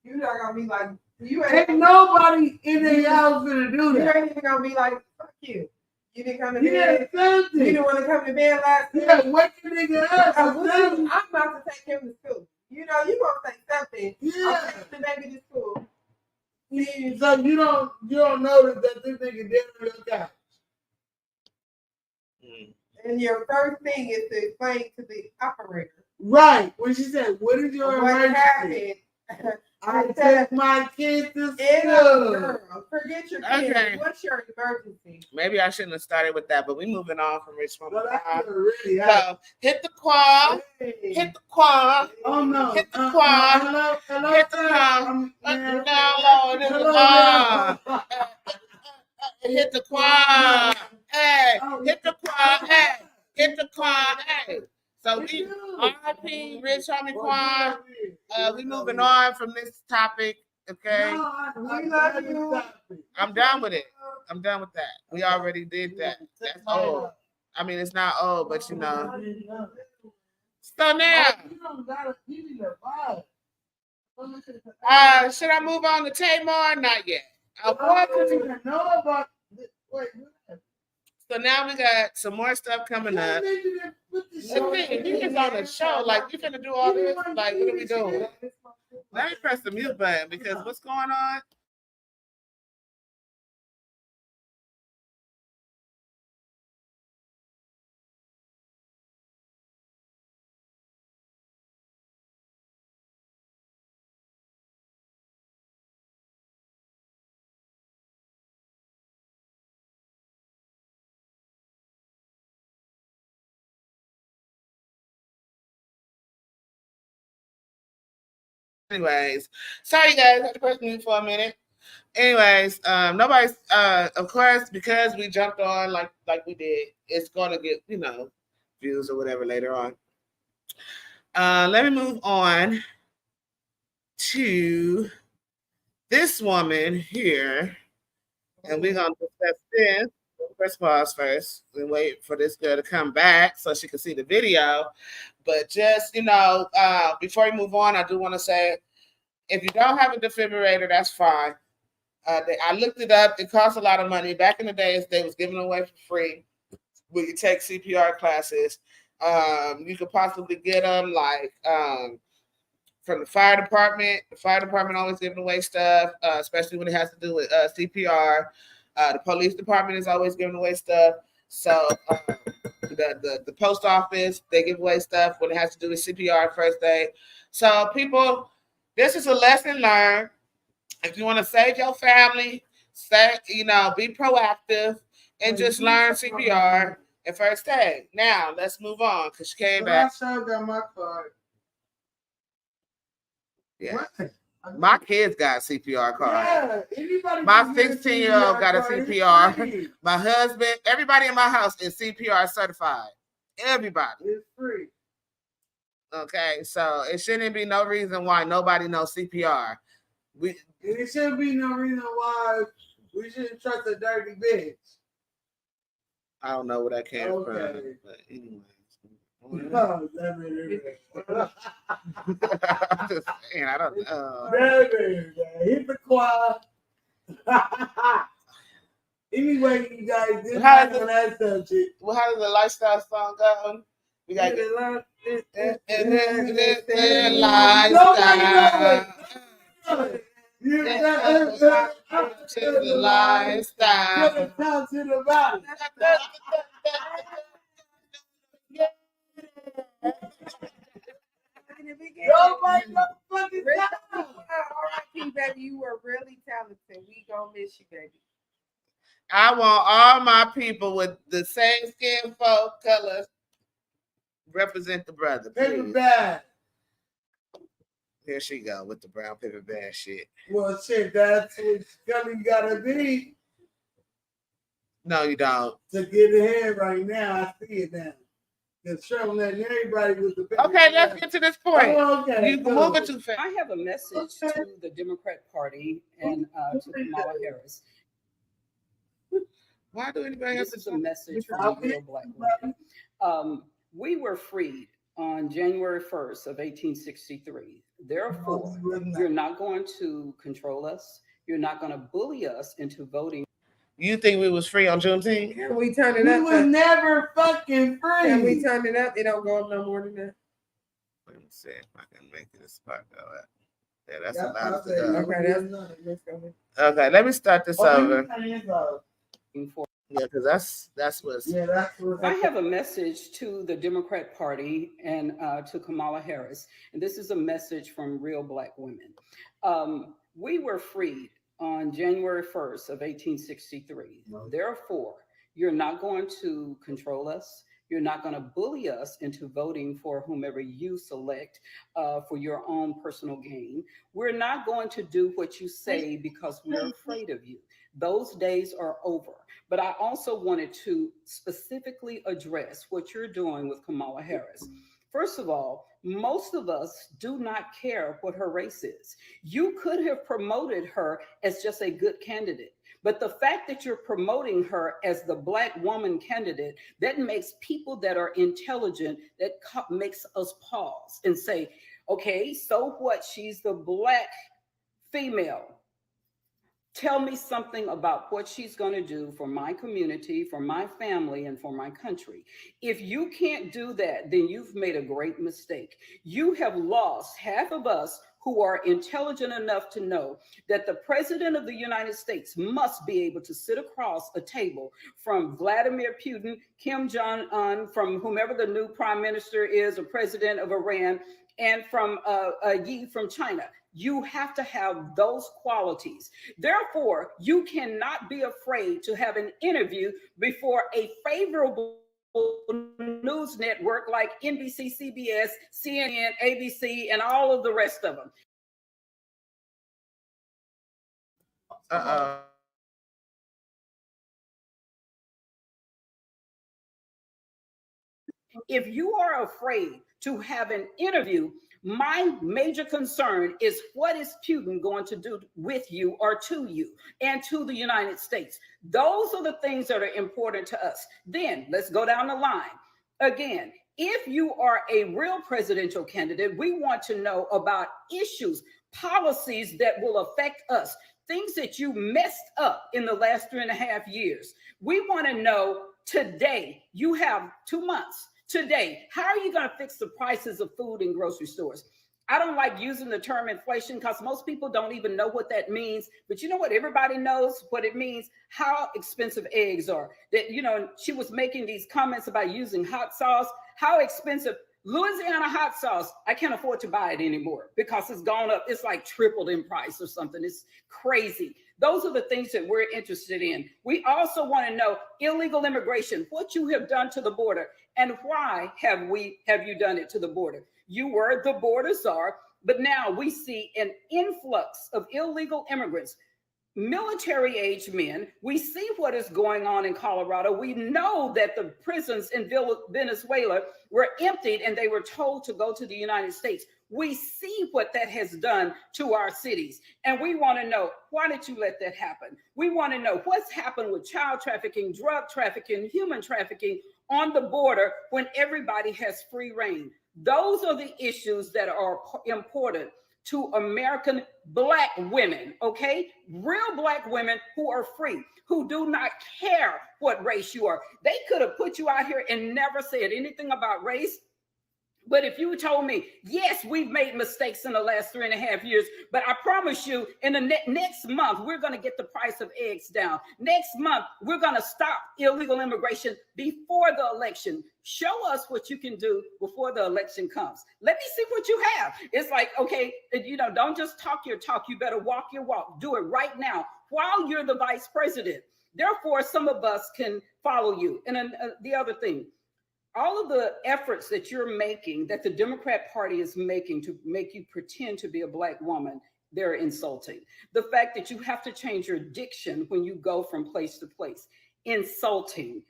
You're not gonna be like, ain't nobody in the house gonna do that. You ain't even gonna be like, fuck you. You didn't come to bed. You didn't want to come to bed last night. Yeah, wake the nigga up. I'm about to take him to school. You know, you gonna say something. Yeah. I'm taking the baby to school. So you don't notice that this nigga dead on your couch. And your first thing is to explain to the operator. Right. When she said, what is your emergency? Happened? I take my kids to school. Girl, forget your kids. Okay. What's your emergency? Maybe I shouldn't have started with that, but we moving on from Richmond. Really so hit the Quan. Hit the Quan. Oh no. Hit the Quan. Hello. Hit the Quan. Hit the Quan. Hey. Hit the Quan. Hey. Hit the Quan. Hey. So we RIP Rich Homie Quan. We moving on from this topic. Okay. We love you. I'm done with it. I'm done with that. We already did that. That's old. I mean, it's not old, but you know. So now, should I move on to Tamar? Not yet. So now we got some more stuff coming up. He is on the show. Like, we finna do all this. Like, what are we doing? Let me press the mute button because what's going on? Anyways, sorry guys, I had to press mute for a minute. Anyways, nobody's of course, because we jumped on like we did, it's gonna get, you know, views or whatever later on. Let me move on to this woman here, and we're gonna discuss this. Press pause first and wait for this girl to come back so she can see the video. But just, you know, before we move on, I do want to say, if you don't have a defibrillator, that's fine. I looked it up. It costs a lot of money. Back in the days, they was giving away for free when you take CPR classes. You could possibly get them like from the fire department. The fire department always giving away stuff, especially when it has to do with CPR. The police department is always giving away stuff. So the post office, they give away stuff when it has to do with CPR first aid. So people, this is a lesson learned. If you want to save your family, be proactive and just learn CPR and first aid. Now let's move on because she came back. I showed them my card. Yeah. My kids got a CPR card. Yeah, anybody my 16-year-old got a CPR. My husband, everybody in my house is CPR certified. Everybody. It's free. Okay, so it shouldn't be no reason why nobody knows CPR. It shouldn't be no reason why we shouldn't trust a dirty bitch. I don't know where that came from, but anyway. No, I'm just saying, I don't know. Hit the choir. Anyway, you guys, this how is that subject. Well, how does the lifestyle song go? We got to the lifestyle. Talk to the body. Nobody fucking R.I.P. baby, you were really talented. We gonna miss you, baby. I want all my people with the same skin colors represent the brother. Paper bag. Here she go with the brown paper bag shit. Well, shit, that's what Scully gotta be. No, you don't. To get ahead right now, I see it now. Because Trump letting everybody with the paper okay, bag. let's get to this point. Oh, okay, you move it too fast. I have a message to the Democrat Party and to Kamala Harris. Why do anybody have This is a message from real Black women. We were freed on January 1st of 1863. Therefore, you're not going to control us. You're not going to bully us into voting. You think we was free on Juneteenth? Can we turn it up? We was never fucking free. Can we turn it up? It don't go up no more than that. Let me see if I can make this spot go up. Yeah, that's allowed to go. Okay, let's go. Okay, let me start this over. Yeah, because that's what's. Yeah, that's what. I have a message to the Democrat Party and to Kamala Harris, and this is a message from real Black women. We were freed on January 1st of 1863. Therefore, you're not going to control us. You're not going to bully us into voting for whomever you select for your own personal gain. We're not going to do what you say because we're afraid of you. Those days are over. But I also wanted to specifically address what you're doing with Kamala Harris. First of all, most of us do not care what her race is. You could have promoted her as just a good candidate. But the fact that you're promoting her as the Black woman candidate, that makes people that are intelligent, that makes us pause and say, okay, so what? She's the Black female. Tell me something about what she's going to do for my community, for my family, and for my country. If you can't do that, then you've made a great mistake. You have lost half of us who are intelligent enough to know that the president of the United States must be able to sit across a table from Vladimir Putin, Kim Jong-un, from whomever the new prime minister is, or president of Iran, and from Yi from China. You have to have those qualities. Therefore, you cannot be afraid to have an interview before a favorable news network like NBC, CBS, CNN, ABC, and all of the rest of them. If you are afraid to have an interview, my major concern is what is Putin going to do with you or to you and to the United States? Those are the things that are important to us. Then let's go down the line. Again, if you are a real presidential candidate, we want to know about issues, policies that will affect us, things that you messed up in the last 3.5 years. We want to know today, you have 2 months. Today, how are you going to fix the prices of food in grocery stores? I don't like using the term inflation because most people don't even know what that means. But you know what? Everybody knows what it means, how expensive eggs are. That, you know, she was making these comments about using hot sauce, how expensive. Louisiana hot sauce, I can't afford to buy it anymore because it's gone up. It's like tripled in price or something. It's crazy. Those are the things that we're interested in. We also want to know illegal immigration, what you have done to the border, and why have you done it to the border? You were the border czar, but now we see an influx of illegal immigrants, military-age men. We see what is going on in Colorado. We know that the prisons in Venezuela were emptied and they were told to go to the United States. We see what that has done to our cities. And we want to know, why did you let that happen? We want to know what's happened with child trafficking, drug trafficking, human trafficking on the border when everybody has free reign. Those are the issues that are important to American Black women, okay? Real Black women who are free, who do not care what race you are. They could have put you out here and never said anything about race. But if you told me, yes, we've made mistakes in the last 3.5 years, but I promise you in the next month, we're going to get the price of eggs down. Next month, we're going to stop illegal immigration before the election. Show us what you can do before the election comes. Let me see what you have. It's like, okay, you know, don't just talk your talk. You better walk your walk. Do it right now while you're the vice president. Therefore, some of us can follow you. And then the other thing, all of the efforts that you're making, that the Democrat Party is making to make you pretend to be a Black woman, they're insulting. The fact that you have to change your diction when you go from place to place, insulting.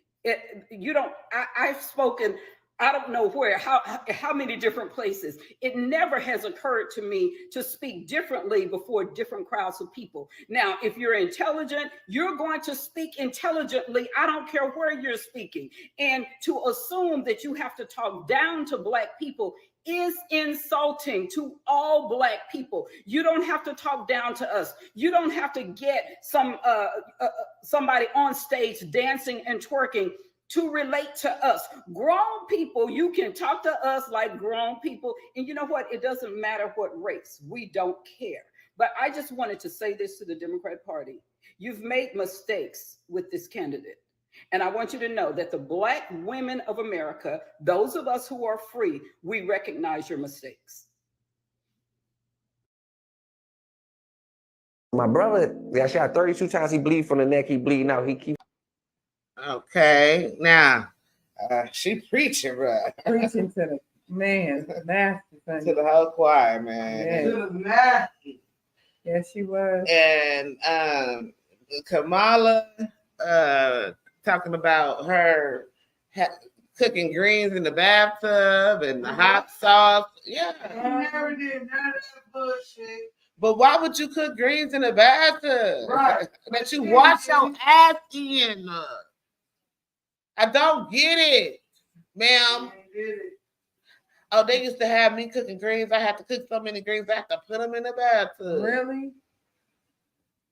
I've spoken, I don't know where, how many different places. It never has occurred to me to speak differently before different crowds of people. Now, if you're intelligent, you're going to speak intelligently. I don't care where you're speaking. And to assume that you have to talk down to Black people is insulting to all Black people. You don't have to talk down to us. You don't have to get somebody on stage dancing and twerking to relate to us. Grown people, you can talk to us like grown people. And you know what? It doesn't matter what race. We don't care. But I just wanted to say this to the Democrat Party. You've made mistakes with this candidate. And I want you to know that the Black women of America, those of us who are free, we recognize your mistakes. My brother got shot 32 times. He bleed from the neck. He bleeding out. He keeps. Okay, now she preaching, bro. Preaching to the man, nasty thing. To the whole choir, man. Yeah. To the nasty. Yes, she was. And Kamala talking about her cooking greens in the bathtub and the hot sauce. Yeah. I never did none of that bullshit. But why would you cook greens in the bathtub? Right. That you wash your ass in. I don't get it, ma'am. Oh, they used to have me cooking greens. I had to cook so many greens, I had to put them in the bathtub. Really?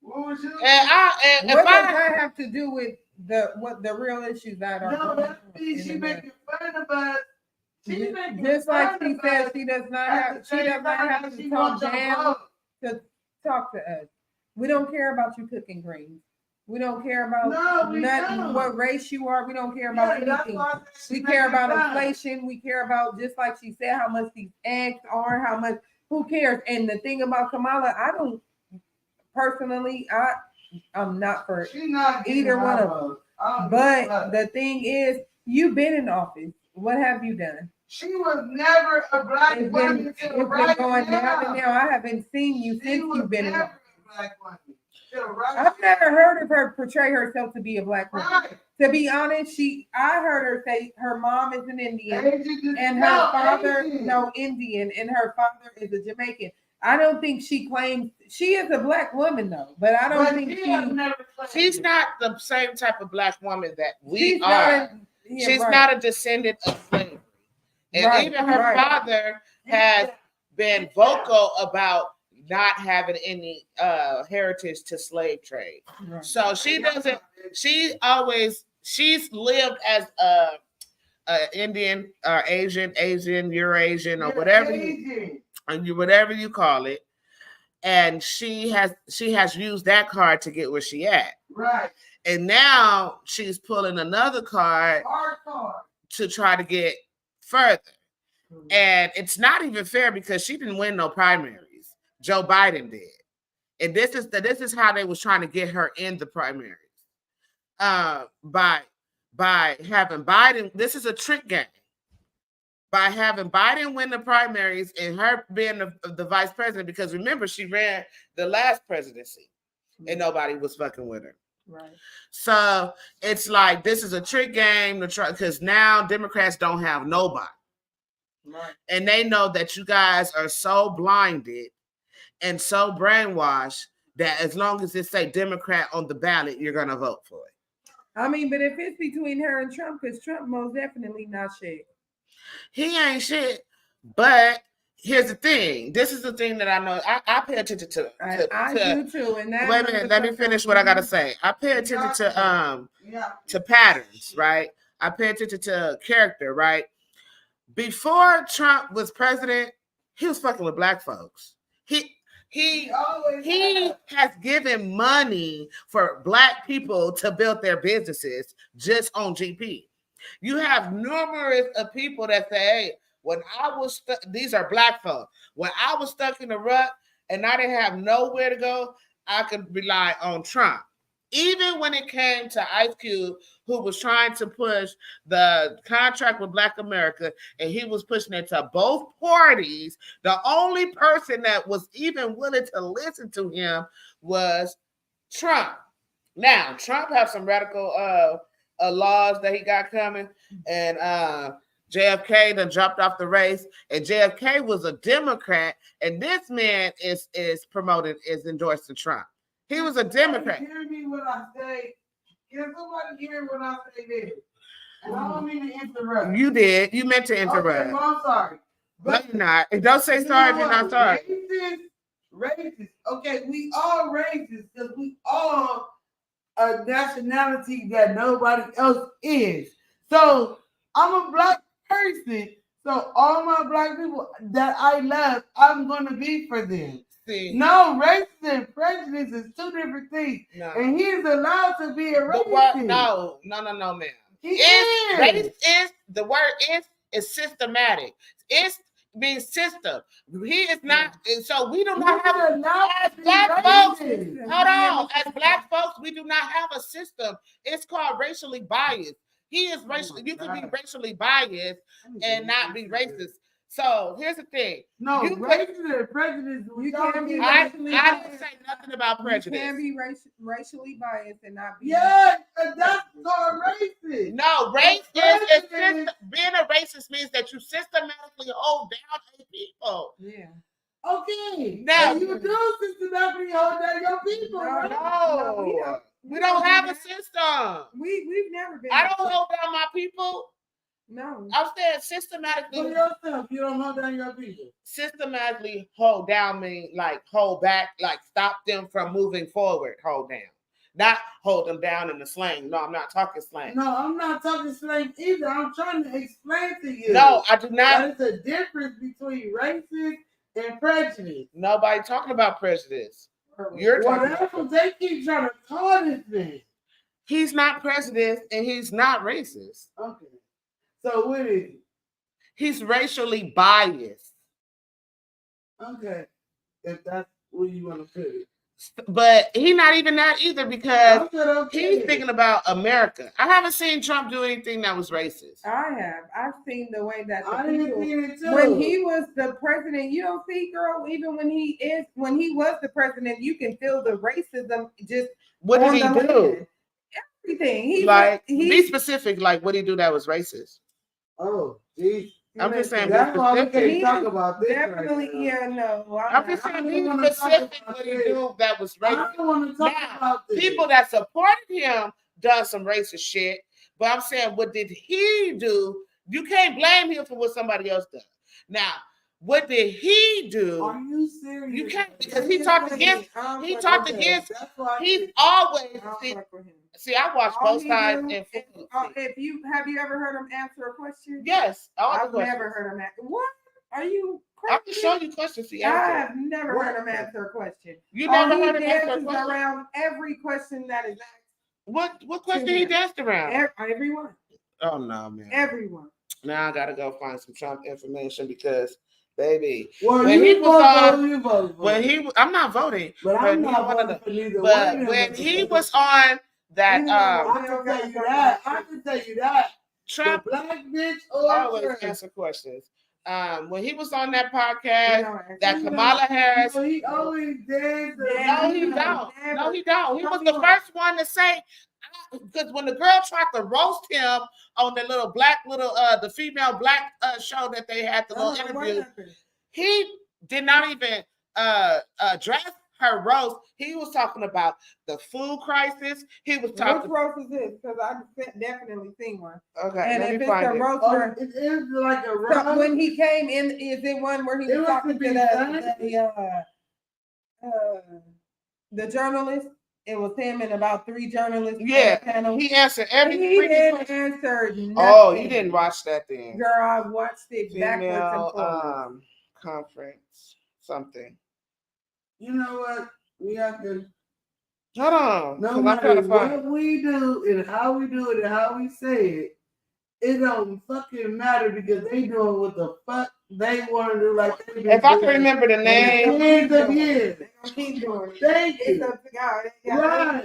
What was you? What does that have to do with the real issues that are? No, that's me. She making fun of us. Just like she said, she does not have to talk down to talk to us. We don't care about you cooking greens. We don't care about nothing, what race you are. We don't care about anything. We care about inflation. We care about, just like she said, how much these eggs are, how much, who cares? And the thing about Kamala, I don't, personally, I'm not for either one of them. But the thing is, you've been in office. What have you done? She was never a Black woman. It's been going down and now. I haven't seen you since you've been in office. I've never heard of her portray herself to be a Black woman. Right. To be honest, I heard her say her mom is an Indian and her father, Indian, and her father is a Jamaican. I don't think she claims she is a Black woman though, but I don't think she's not the same type of Black woman that we are. She's not a descendant of slavery. And even her father has been vocal about not having any heritage to slave trade. Right. So she doesn't, she's lived as a Indian or Asian, Eurasian or whatever. and whatever you call it, and she has used that card to get where she at. Right. And now she's pulling another card to try to get further. And it's not even fair because she didn't win no primaries. Joe Biden did. And this is how they was trying to get her in the primaries. By having Biden, this is a trick game. By having Biden win the primaries and her being the vice president, because remember, she ran the last presidency and nobody was fucking with her. Right. So it's like this is a trick game to try, because now Democrats don't have nobody. Right. And they know that you guys are so blinded and so brainwashed that as long as it say Democrat on the ballot, you're gonna vote for it. I mean, but if it's between her and Trump, because Trump most definitely not shit. He ain't shit. But here's the thing. This is the thing that I know. I pay attention to. I do too. And that wait a minute. Let me finish what I gotta say. I pay attention to patterns, right? I pay attention to character, right? Before Trump was president, he was fucking with black folks. He has given money for black people to build their businesses just on GP. You have numerous of people that say, hey, when I was these are black folks. When I was stuck in the rut and I didn't have nowhere to go, I could rely on Trump. Even when it came to Ice Cube, who was trying to push the contract with Black America, and he was pushing it to both parties, the only person that was even willing to listen to him was Trump. Now, Trump has some radical laws that he got coming, and JFK done dropped off the race, and JFK was a Democrat, and this man is endorsing Trump. He was a Democrat. Hear me when I say, can somebody hear when I say this? And I don't mean to interrupt. You did. You meant to interrupt. Okay, well, I'm sorry. But you're not. Don't say sorry if you're not sorry. Racist. Okay, we all racist because we all a nationality that nobody else is. So I'm a black person. So all my black people that I love, I'm gonna be for them. See. No, racism and prejudice is two different things. No. And he's allowed to be a racist. No, ma'am. The word is systematic. It's being system. He is not, so we do not have as black folks. Hold on, as black folks, we do not have a system. It's called racially biased. He is racial. You can be racially biased and not be racist. So here's the thing. No, racism and prejudice. You can't be. I didn't say nothing about prejudice. You can't be racially biased and not be. Yes, that's called racist. No, race is being a racist means that you systematically hold down a people. Yeah. Okay. Now you do systematically hold down your people. No, we don't have a system. We've never been. I don't hold down my people. No. I'm saying systematically. For yourself, you don't hold down your people. Systematically hold down mean like hold back, like stop them from moving forward. Hold down. Not hold them down in the slang. No, I'm not talking slang. No, I'm not talking slang either. I'm trying to explain to you. No, I do not. There's a difference between racist and prejudice. Nobody talking about prejudice. You're talking about they keep trying to call this thing. He's not prejudice and he's not racist. Okay. So what is he? He's racially biased. Okay. If that's where you want to put it. But he's not even that either because he's thinking about America. I haven't seen Trump do anything that was racist. I have. I've seen the way that people, when he was the president, you don't see, girl, even when he was the president, you can feel the racism just. What did he do? Everything. Be specific, like what did he do that was racist? Oh, geez. I'm just saying. That's why we can't talk about this. Definitely, right yeah, no. I'm just saying be specific what he do that was racist. I don't want to talk about this. People that supported him done some racist shit, but I'm saying what did he do? You can't blame him for what somebody else does. Now, what did he do? Are you serious? You can't because he talked against. He talked against. He's always. See, I watch both sides and have you ever heard him answer a question? Yes, I've never heard him answer. What? Are you I crazy? can show you questions he I answered. have never heard him answer a question. You never heard him he answer a dances question? around every question that is asked. What question he danced around? Everyone. Oh no, man. Everyone. Now I gotta go find some Trump information because, baby, Well, when he was on, I'm not voting, but I'm not voting for neither one of them. But when he was on that, I can tell you that. I can tell you that. Trump the black bitch always answer questions. When he was on that podcast, that Kamala Harris. No, he always did. No, he don't. No, he don't. He was the first one to say, because when the girl tried to roast him on the little the female black show that they had, the little interview, he did not even address her roast. He was talking about the food crisis. He was talking. Which roast is this? Because I've definitely seen one. Okay, and let if me it's find a it. roast, it is like a roast. So when he came in, is it one where he was talking to the journalist? It was him and about 3 journalists. Yeah, on the panel. He answered every. He didn't answer nothing. Oh, you didn't watch that then, girl. I watched it female, backwards and forwards. Conference something. You know what? We have to. Hold on. No matter what we do and how we do it and how we say it, it don't fucking matter because they doing what the fuck they want to do. Like if I can remember the name, years of years. They gonna keep doing it. Thank you. It's up to God. They gonna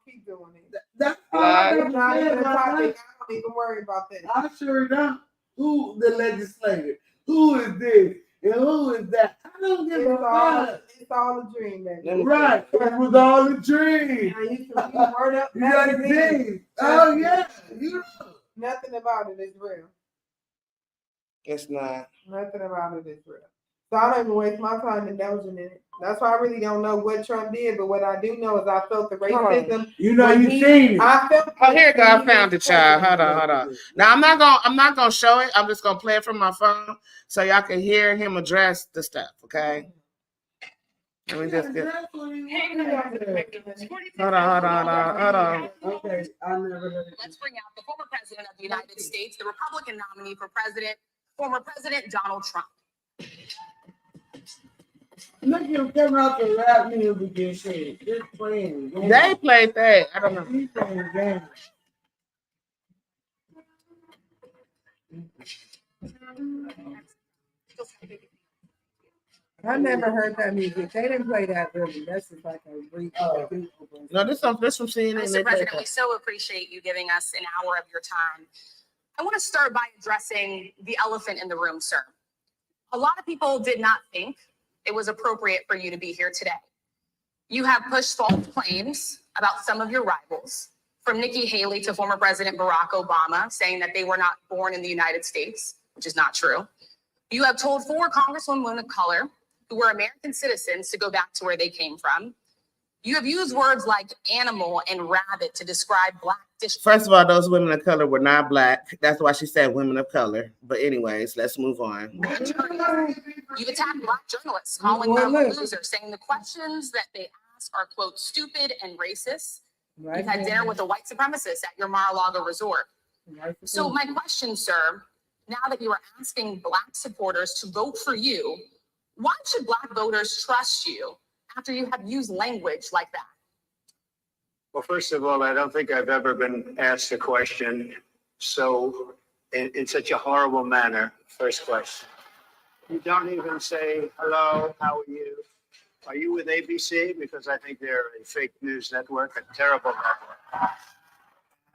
keep doing it. That's all I got to not say even a about topic. that. I don't even worry about that. I sure don't. Who the legislator? Who is this? And who is that? I don't give a fuck. It's all a dream, baby. Right. It was all a dream. I used to word up You got a dream. Oh, yeah. You know. Nothing about it is real. It's not. Nothing about it is real. So I don't even waste my time indulging in it. That's why I really don't know what Trump did, but what I do know is I felt the racism. You know, you seen it. I felt. Oh, here you go. I found it, child. Hold on. Now I'm not gonna show it. I'm just gonna play it from my phone so y'all can hear him address the stuff. Okay. Let me just get. Hold on. Okay, I never heard it. Let's bring out the former president of the United States, the Republican nominee for president, former President Donald Trump. Look at him coming out the rap music and shit. Just playing. They played that. I don't know. He's playing games. I never heard that music. They didn't play that really. That's just like a brief. No, this from CNN. Mr. President, we so appreciate you giving us an hour of your time. I want to start by addressing the elephant in the room, sir. A lot of people did not think it was appropriate for you to be here today. You have pushed false claims about some of your rivals, from Nikki Haley to former President Barack Obama, saying that they were not born in the United States, which is not true. You have told 4 congresswomen of color who were American citizens to go back to where they came from. You have used words like animal and rabbit to describe black dish. First of all, those women of color were not black. That's why she said women of color. But anyways, let's move on. You've attacked black journalists, calling them losers, saying the questions that they ask are, quote, stupid and racist. You've had dinner with a white supremacist at your Mar-a-Lago resort. So my question, sir, now that you are asking black supporters to vote for you, why should black voters trust you after you have used language like that? Well, first of all, I don't think I've ever been asked a question so in such a horrible manner. First question. You don't even say, hello, how are you? Are you with ABC? Because I think they're a fake news network, a terrible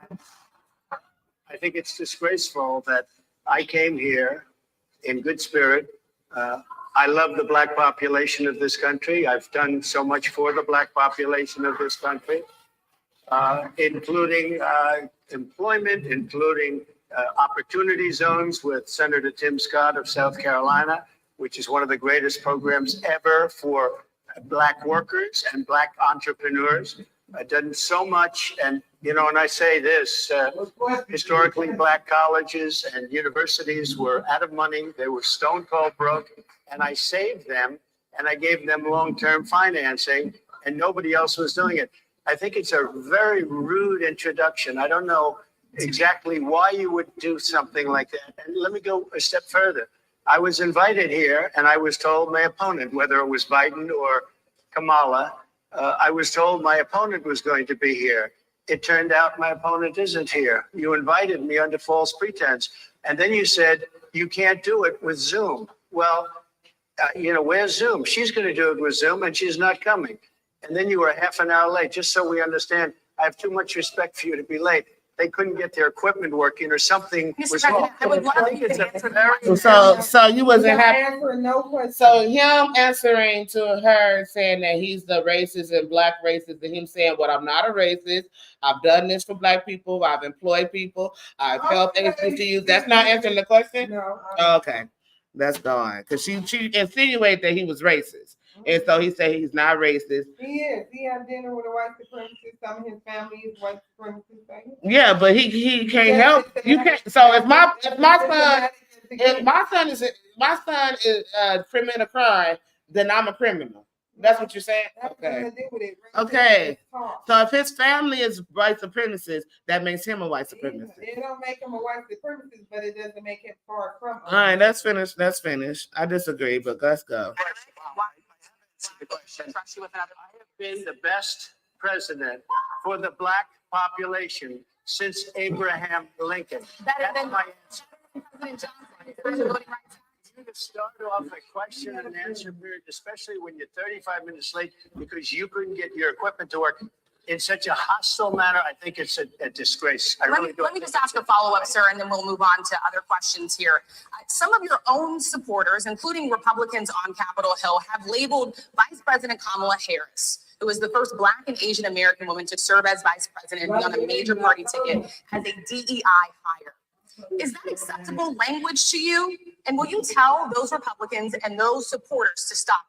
network. I think it's disgraceful that I came here in good spirit. I love the black population of this country. I've done so much for the black population of this country, including employment, including opportunity zones with Senator Tim Scott of South Carolina, which is one of the greatest programs ever for black workers and black entrepreneurs. I've done so much. And, you know, and I say this, historically, black colleges and universities were out of money. They were stone cold broke. And I saved them and I gave them long-term financing and nobody else was doing it. I think it's a very rude introduction. I don't know exactly why you would do something like that. And let me go a step further. I was invited here, and I was told my opponent, whether it was Biden or Kamala, I was told my opponent was going to be here. It turned out my opponent isn't here. You invited me under false pretense. And then you said, you can't do it with Zoom. Well, where's Zoom? She's going to do it with Zoom, and she's not coming. And then you were half an hour late, just so we understand. I have too much respect for you to be late. They couldn't get their equipment working or something was wrong. I would love you to answer that. So you wasn't happy. Answering no question. So him answering to her saying that he's the racist and black racist, and him saying, "Well, I'm not a racist. I've done this for black people. I've employed people. I've helped HBCUs." That's not answering the question. No. Okay, that's gone because she insinuated that he was racist. And so he said he's not racist. He is. He had dinner with a white supremacist. Some of his family is white supremacists. Yeah, but he can't help. You can't. So if my son is commit a crime, then I'm a criminal. That's what you're saying? Okay. Okay. So if his family is white supremacists, that makes him a white supremacist. It don't make him a white supremacist, but it doesn't make him far from. All right, that's finished. That's finished. I disagree, but let's go. The question. I have been the best president for the black population since Abraham Lincoln. That's my answer. You to start off a question and answer period, especially when you're 35 minutes late because you couldn't get your equipment to work in such a hostile manner. I think it's a disgrace. Let me just ask a follow-up, sir, and then we'll move on to other questions here. Some of your own supporters, including Republicans on Capitol Hill, have labeled Vice President Kamala Harris, who is the first Black and Asian American woman to serve as vice president and be on a major party ticket, as a DEI hire. Is that acceptable language to you? And will you tell those Republicans and those supporters to stop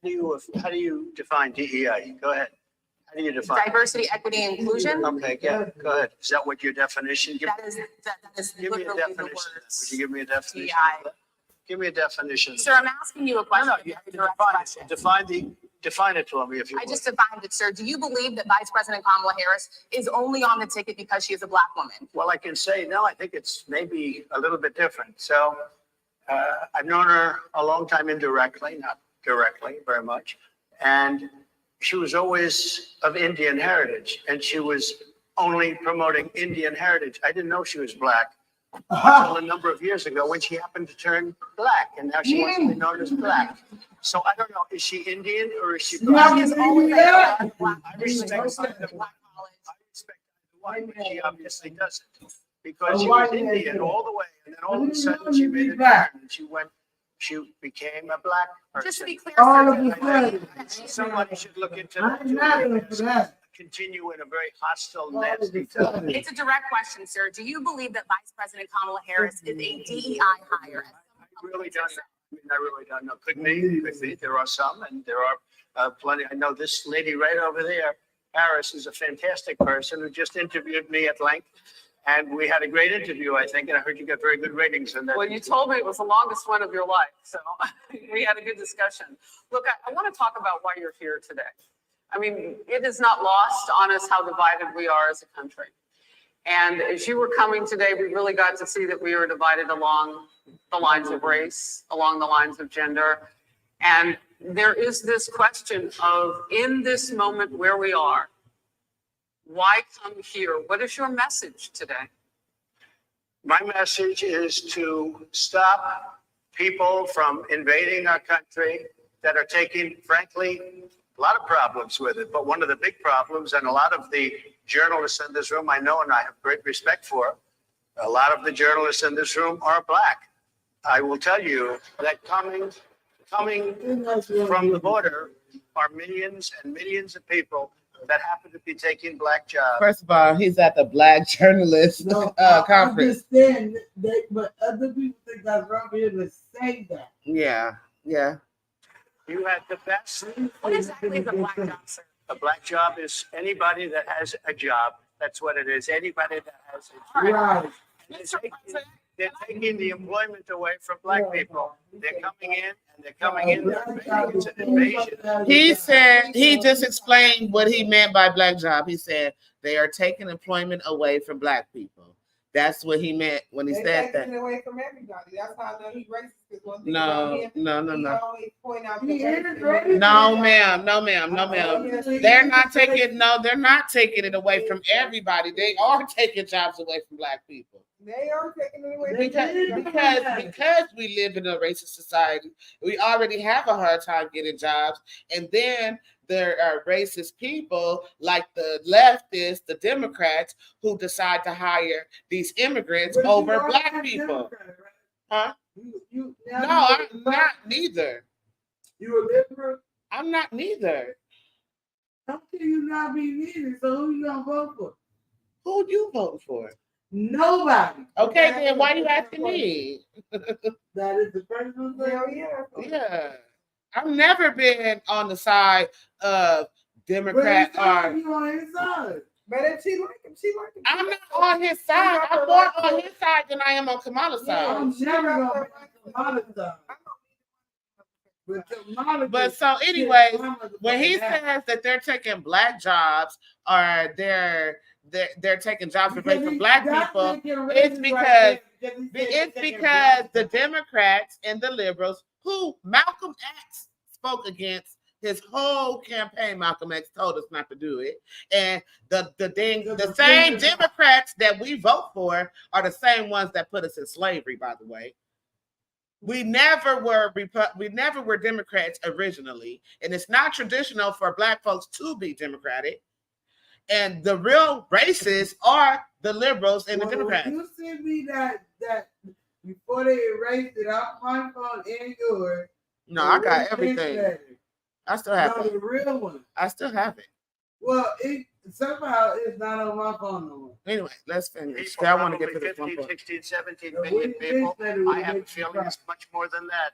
it? How do you define DEI? Go ahead. How do you define diversity, equity, and inclusion? Okay, yeah, go ahead. Is that what your definition? That is give me a definition. Would you give me a definition? DEI. Give me a definition. Sir, I'm asking you a question. No, you have to define it for me if you I just defined it, sir. Do you believe that Vice President Kamala Harris is only on the ticket because she is a Black woman? Well, I can say no. I think it's maybe a little bit different. So I've known her a long time indirectly, not directly very much. And she was always of Indian heritage, and she was only promoting Indian heritage. I didn't know she was Black until a number of years ago when she happened to turn Black, and now she wants to be known as Black. So I don't know, is she Indian or is she Black? She is always Black. I respect the Black college. I respect the one, but she obviously doesn't, because she was Indian all the way, and then all of a sudden she made a turn, and she became a Black person. Just to be clear, Somebody should look into that. Continue in a very hostile, nasty tone. It's a direct question, sir. Do you believe that Vice President Kamala Harris is a DEI hire? I really don't know. I really don't know. Could be. There are some, and there are plenty. I know this lady right over there, Harris, is a fantastic person who just interviewed me at length. And we had a great interview, I think, and I heard you got very good ratings on that. Well, you told me it was the longest one of your life, so we had a good discussion. Look, I want to talk about why you're here today. I mean, it is not lost on us how divided we are as a country. And as you were coming today, we really got to see that we were divided along the lines of race, along the lines of gender. And there is this question of, in this moment where we are, why come here? What is your message today? My message is to stop people from invading our country that are taking, frankly, a lot of problems with it. But one of the big problems, and a lot of the journalists in this room I know and I have great respect for, a lot of the journalists in this room are Black. I will tell you that coming from the border are millions and millions of people that happen to be taking Black jobs. First of all, he's at the Black Journalist Conference. I understand that, but other people think that's wrong here to say that. Yeah. You had the best. What exactly is a Black job, sir? A Black job is anybody that has a job. That's what it is. Anybody that has a job. Right. They're taking the employment away from Black people. They're coming in, and they're coming in. It's an invasion. He said, he just explained what he meant by Black job. He said they are taking employment away from Black people. That's what he meant when he said that. Taking it away from everybody. That's how I know he's racist. Because one thing No. he always point out the No, ma'am. They're not taking it away from everybody. They are taking jobs away from Black people. They are taking it away because we live in a racist society. We already have a hard time getting jobs, and then there are racist people like the leftists, the Democrats, who decide to hire these immigrants over Black people. Huh? No, I'm not neither. You a liberal? I'm not neither. How can you not be neither? So who you gonna vote for? Who you voting for? Nobody. Okay, then why you asking me? That is the personal thing. Yeah. I've never been on the side of Democrat or. You on his side. But if she like him, she like him. I'm not on his side. I'm more on his side than I am on Kamala's side. I'm never gonna be on Kamala's side. But so anyway, when he says that they're taking Black jobs or they're taking jobs away from Black people, it's because the Democrats and the liberals, who Malcolm X spoke against his whole campaign, Malcolm X told us not to do it, and the same Democrats that we vote for are the same ones that put us in slavery. By the way, we never were Democrats originally, and it's not traditional for Black folks to be Democratic. And the real racists are the liberals and the Democrats. You sent me that before they erased it off my phone and yours. No, I got everything. I still have it. The real one. I still have it. Well, somehow it's not on my phone no more. Anyway, let's finish. I want to get to this 15, 16, 17 million people. I have a feeling it's much more than that.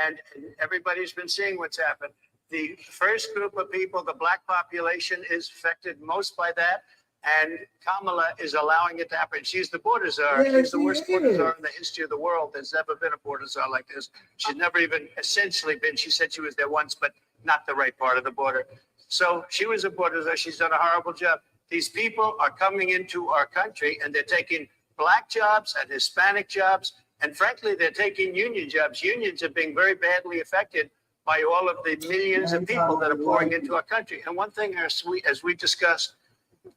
And everybody's been seeing what's happened. The first group of people, the Black population, is affected most by that. And Kamala is allowing it to happen. She's the border czar. Yeah, she's the worst border czar in the history of the world. There's never been a border czar like this. She's never even essentially been. She said she was there once, but not the right part of the border. So she was a border czar. She's done a horrible job. These people are coming into our country and they're taking Black jobs and Hispanic jobs. And frankly, they're taking union jobs. Unions are being very badly affected by all of the millions of people that are pouring into our country. And one thing, as we discussed,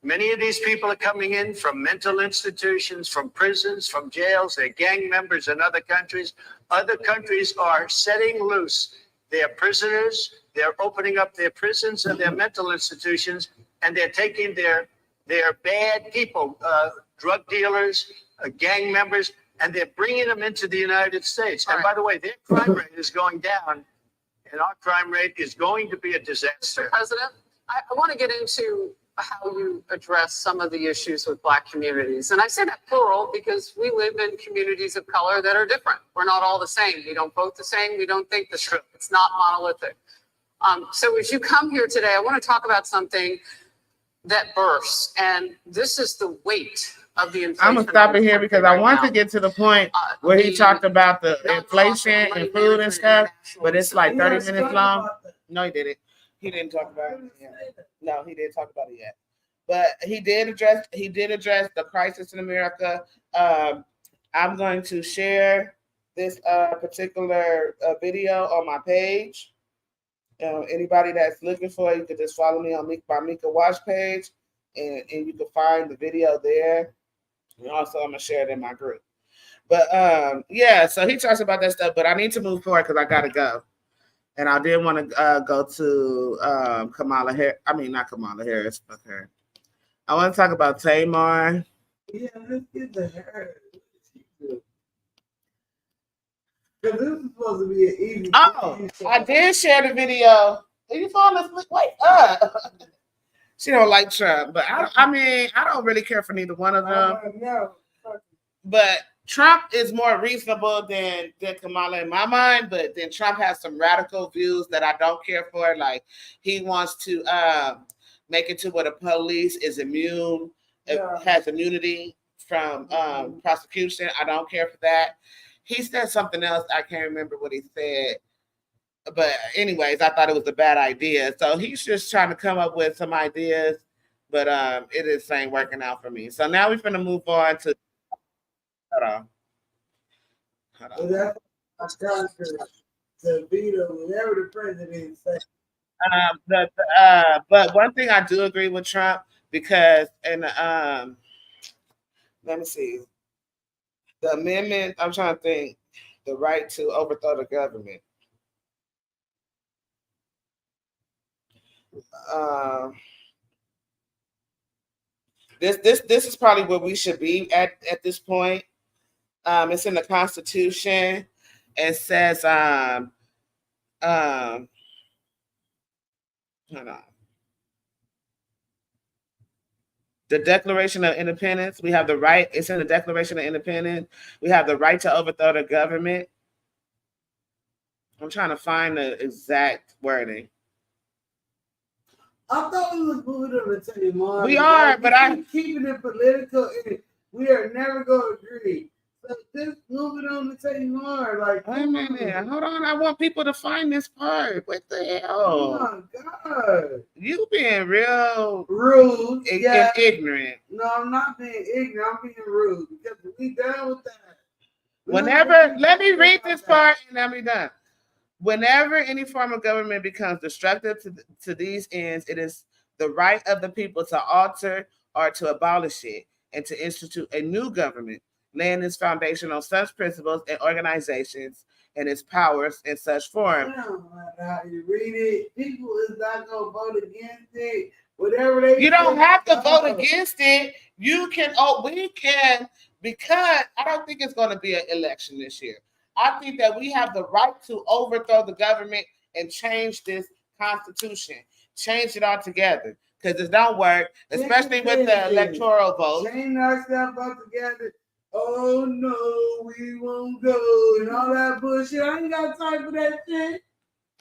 many of these people are coming in from mental institutions, from prisons, from jails. They're gang members in other countries. Other countries are setting loose their prisoners. They're opening up their prisons and their mental institutions, and they're taking their bad people, drug dealers, gang members, and they're bringing them into the United States. And by the way, their crime rate is going down, and our crime rate is going to be a disaster. President, I want to get into how you address some of the issues with Black communities. And I say that plural because we live in communities of color that are different. We're not all the same. We don't vote the same. We don't think the same. It's not monolithic. So as you come here today, I want to talk about something that bursts. And this is the weight of the inflation. I'm going to stop it here because I want to get to the point where he talked about the inflation and food and stuff, but it's like 30 minutes long. No, he didn't. He didn't talk about it yet. No, he didn't talk about it yet. But he did address the crisis in America. I'm going to share this particular video on my page. Anybody that's looking for it, you can just follow me on my Mika Watch page, and you can find the video there. And also, I'm going to share it in my group. But yeah, so he talks about that stuff, but I need to move forward because I got to go. And I did want to go to Kamala Harris. I mean, not Kamala Harris, fuck her. I want to talk about Tamar. Yeah, let's get to her. Because this is supposed to be an easy. Oh, I did share the video. Are you falling asleep? Wake up. She don't like Trump, but I mean, I don't really care for neither one of them. No. But Trump is more reasonable than Kamala in my mind, but then Trump has some radical views that I don't care for. Like he wants to make it to where the police is immune, has immunity from prosecution. I don't care for that. He said something else. I can't remember what he said. But anyways, I thought it was a bad idea. So he's just trying to come up with some ideas, but it ain't working out for me. So now we're going to move on to Hold on. Hold on. But that's to veto whatever the president says. But one thing I do agree with Trump because let me see the amendment. I'm trying to think the right to overthrow the government. This is probably where we should be at this point. It's in the Constitution. It says hold on. The Declaration of Independence. We have the right. It's in the Declaration of Independence. We have the right to overthrow the government. I'm trying to find the exact wording. I thought we was moving on to tell you more. We are, but I'm keeping it political. And we are never going to agree. So just moving on to tell you more. Like, wait a minute, hold on. I want people to find this part. What the hell? Oh my God! You being real rude and ignorant. No, I'm not being ignorant. I'm being rude because we done with that. Whenever, let me read this part and I'll be done. Whenever any form of government becomes destructive to these ends, it is the right of the people to alter or to abolish it and to institute a new government, laying its foundation on such principles and organizations and its powers in such form. It don't matter how you read it. People is not going to vote against it. Whatever they You don't have to vote against it. You can, we can, because I don't think it's going to be an election this year. I think that we have the right to overthrow the government and change this constitution, change it all together, because it don't work, especially with the electoral vote. Change ourselves up together. Oh no, we won't go and all that bullshit. I ain't got time for that shit.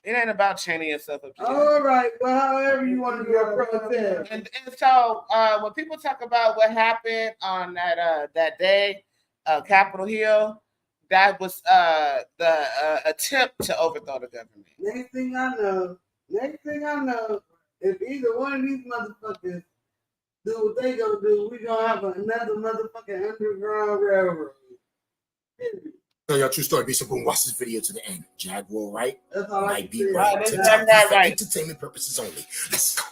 It ain't about chaining yourself up together. All right, well, however you want to do a protest. And so when people talk about what happened on that day, Capitol Hill, that was the attempt to overthrow the government. Next thing I know, if either one of these motherfuckers do what they gonna do, we gonna have another motherfucking underground railroad. Tell y'all true story. Be so boom. Watch this video to the end. Jaguar, right? That's all might I be right. right. That's for entertainment purposes only. Let's go.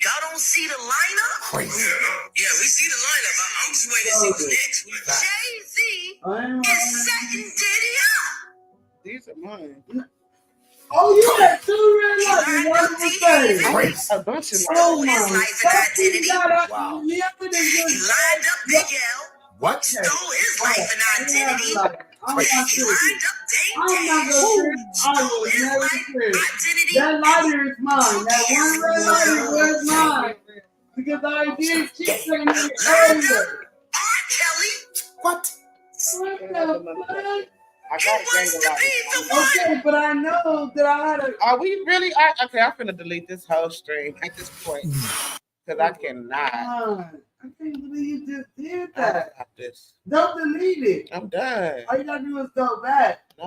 Y'all don't see the lineup? Crazy. Yeah, we see the lineup. I'm just waiting to see what's next. Jay-Z is setting Diddy up. These are mine. Oh, you had two red lights. One was a bunch of oh my God. Wow. He lined up Big L. What? Stole his life and identity. He lined up Dame Dash. Stole his life, identity. That lighter is mine. That one red lighter was mine. Because I did shit saying it earlier. R. Kelly. What? What the fuck? I got okay, but I know that I had a. Are we really? Okay, I'm gonna delete this whole stream at this point because I cannot. I can't believe you just did that. I got this. Don't delete it. I'm done. All you gotta do is go back. No.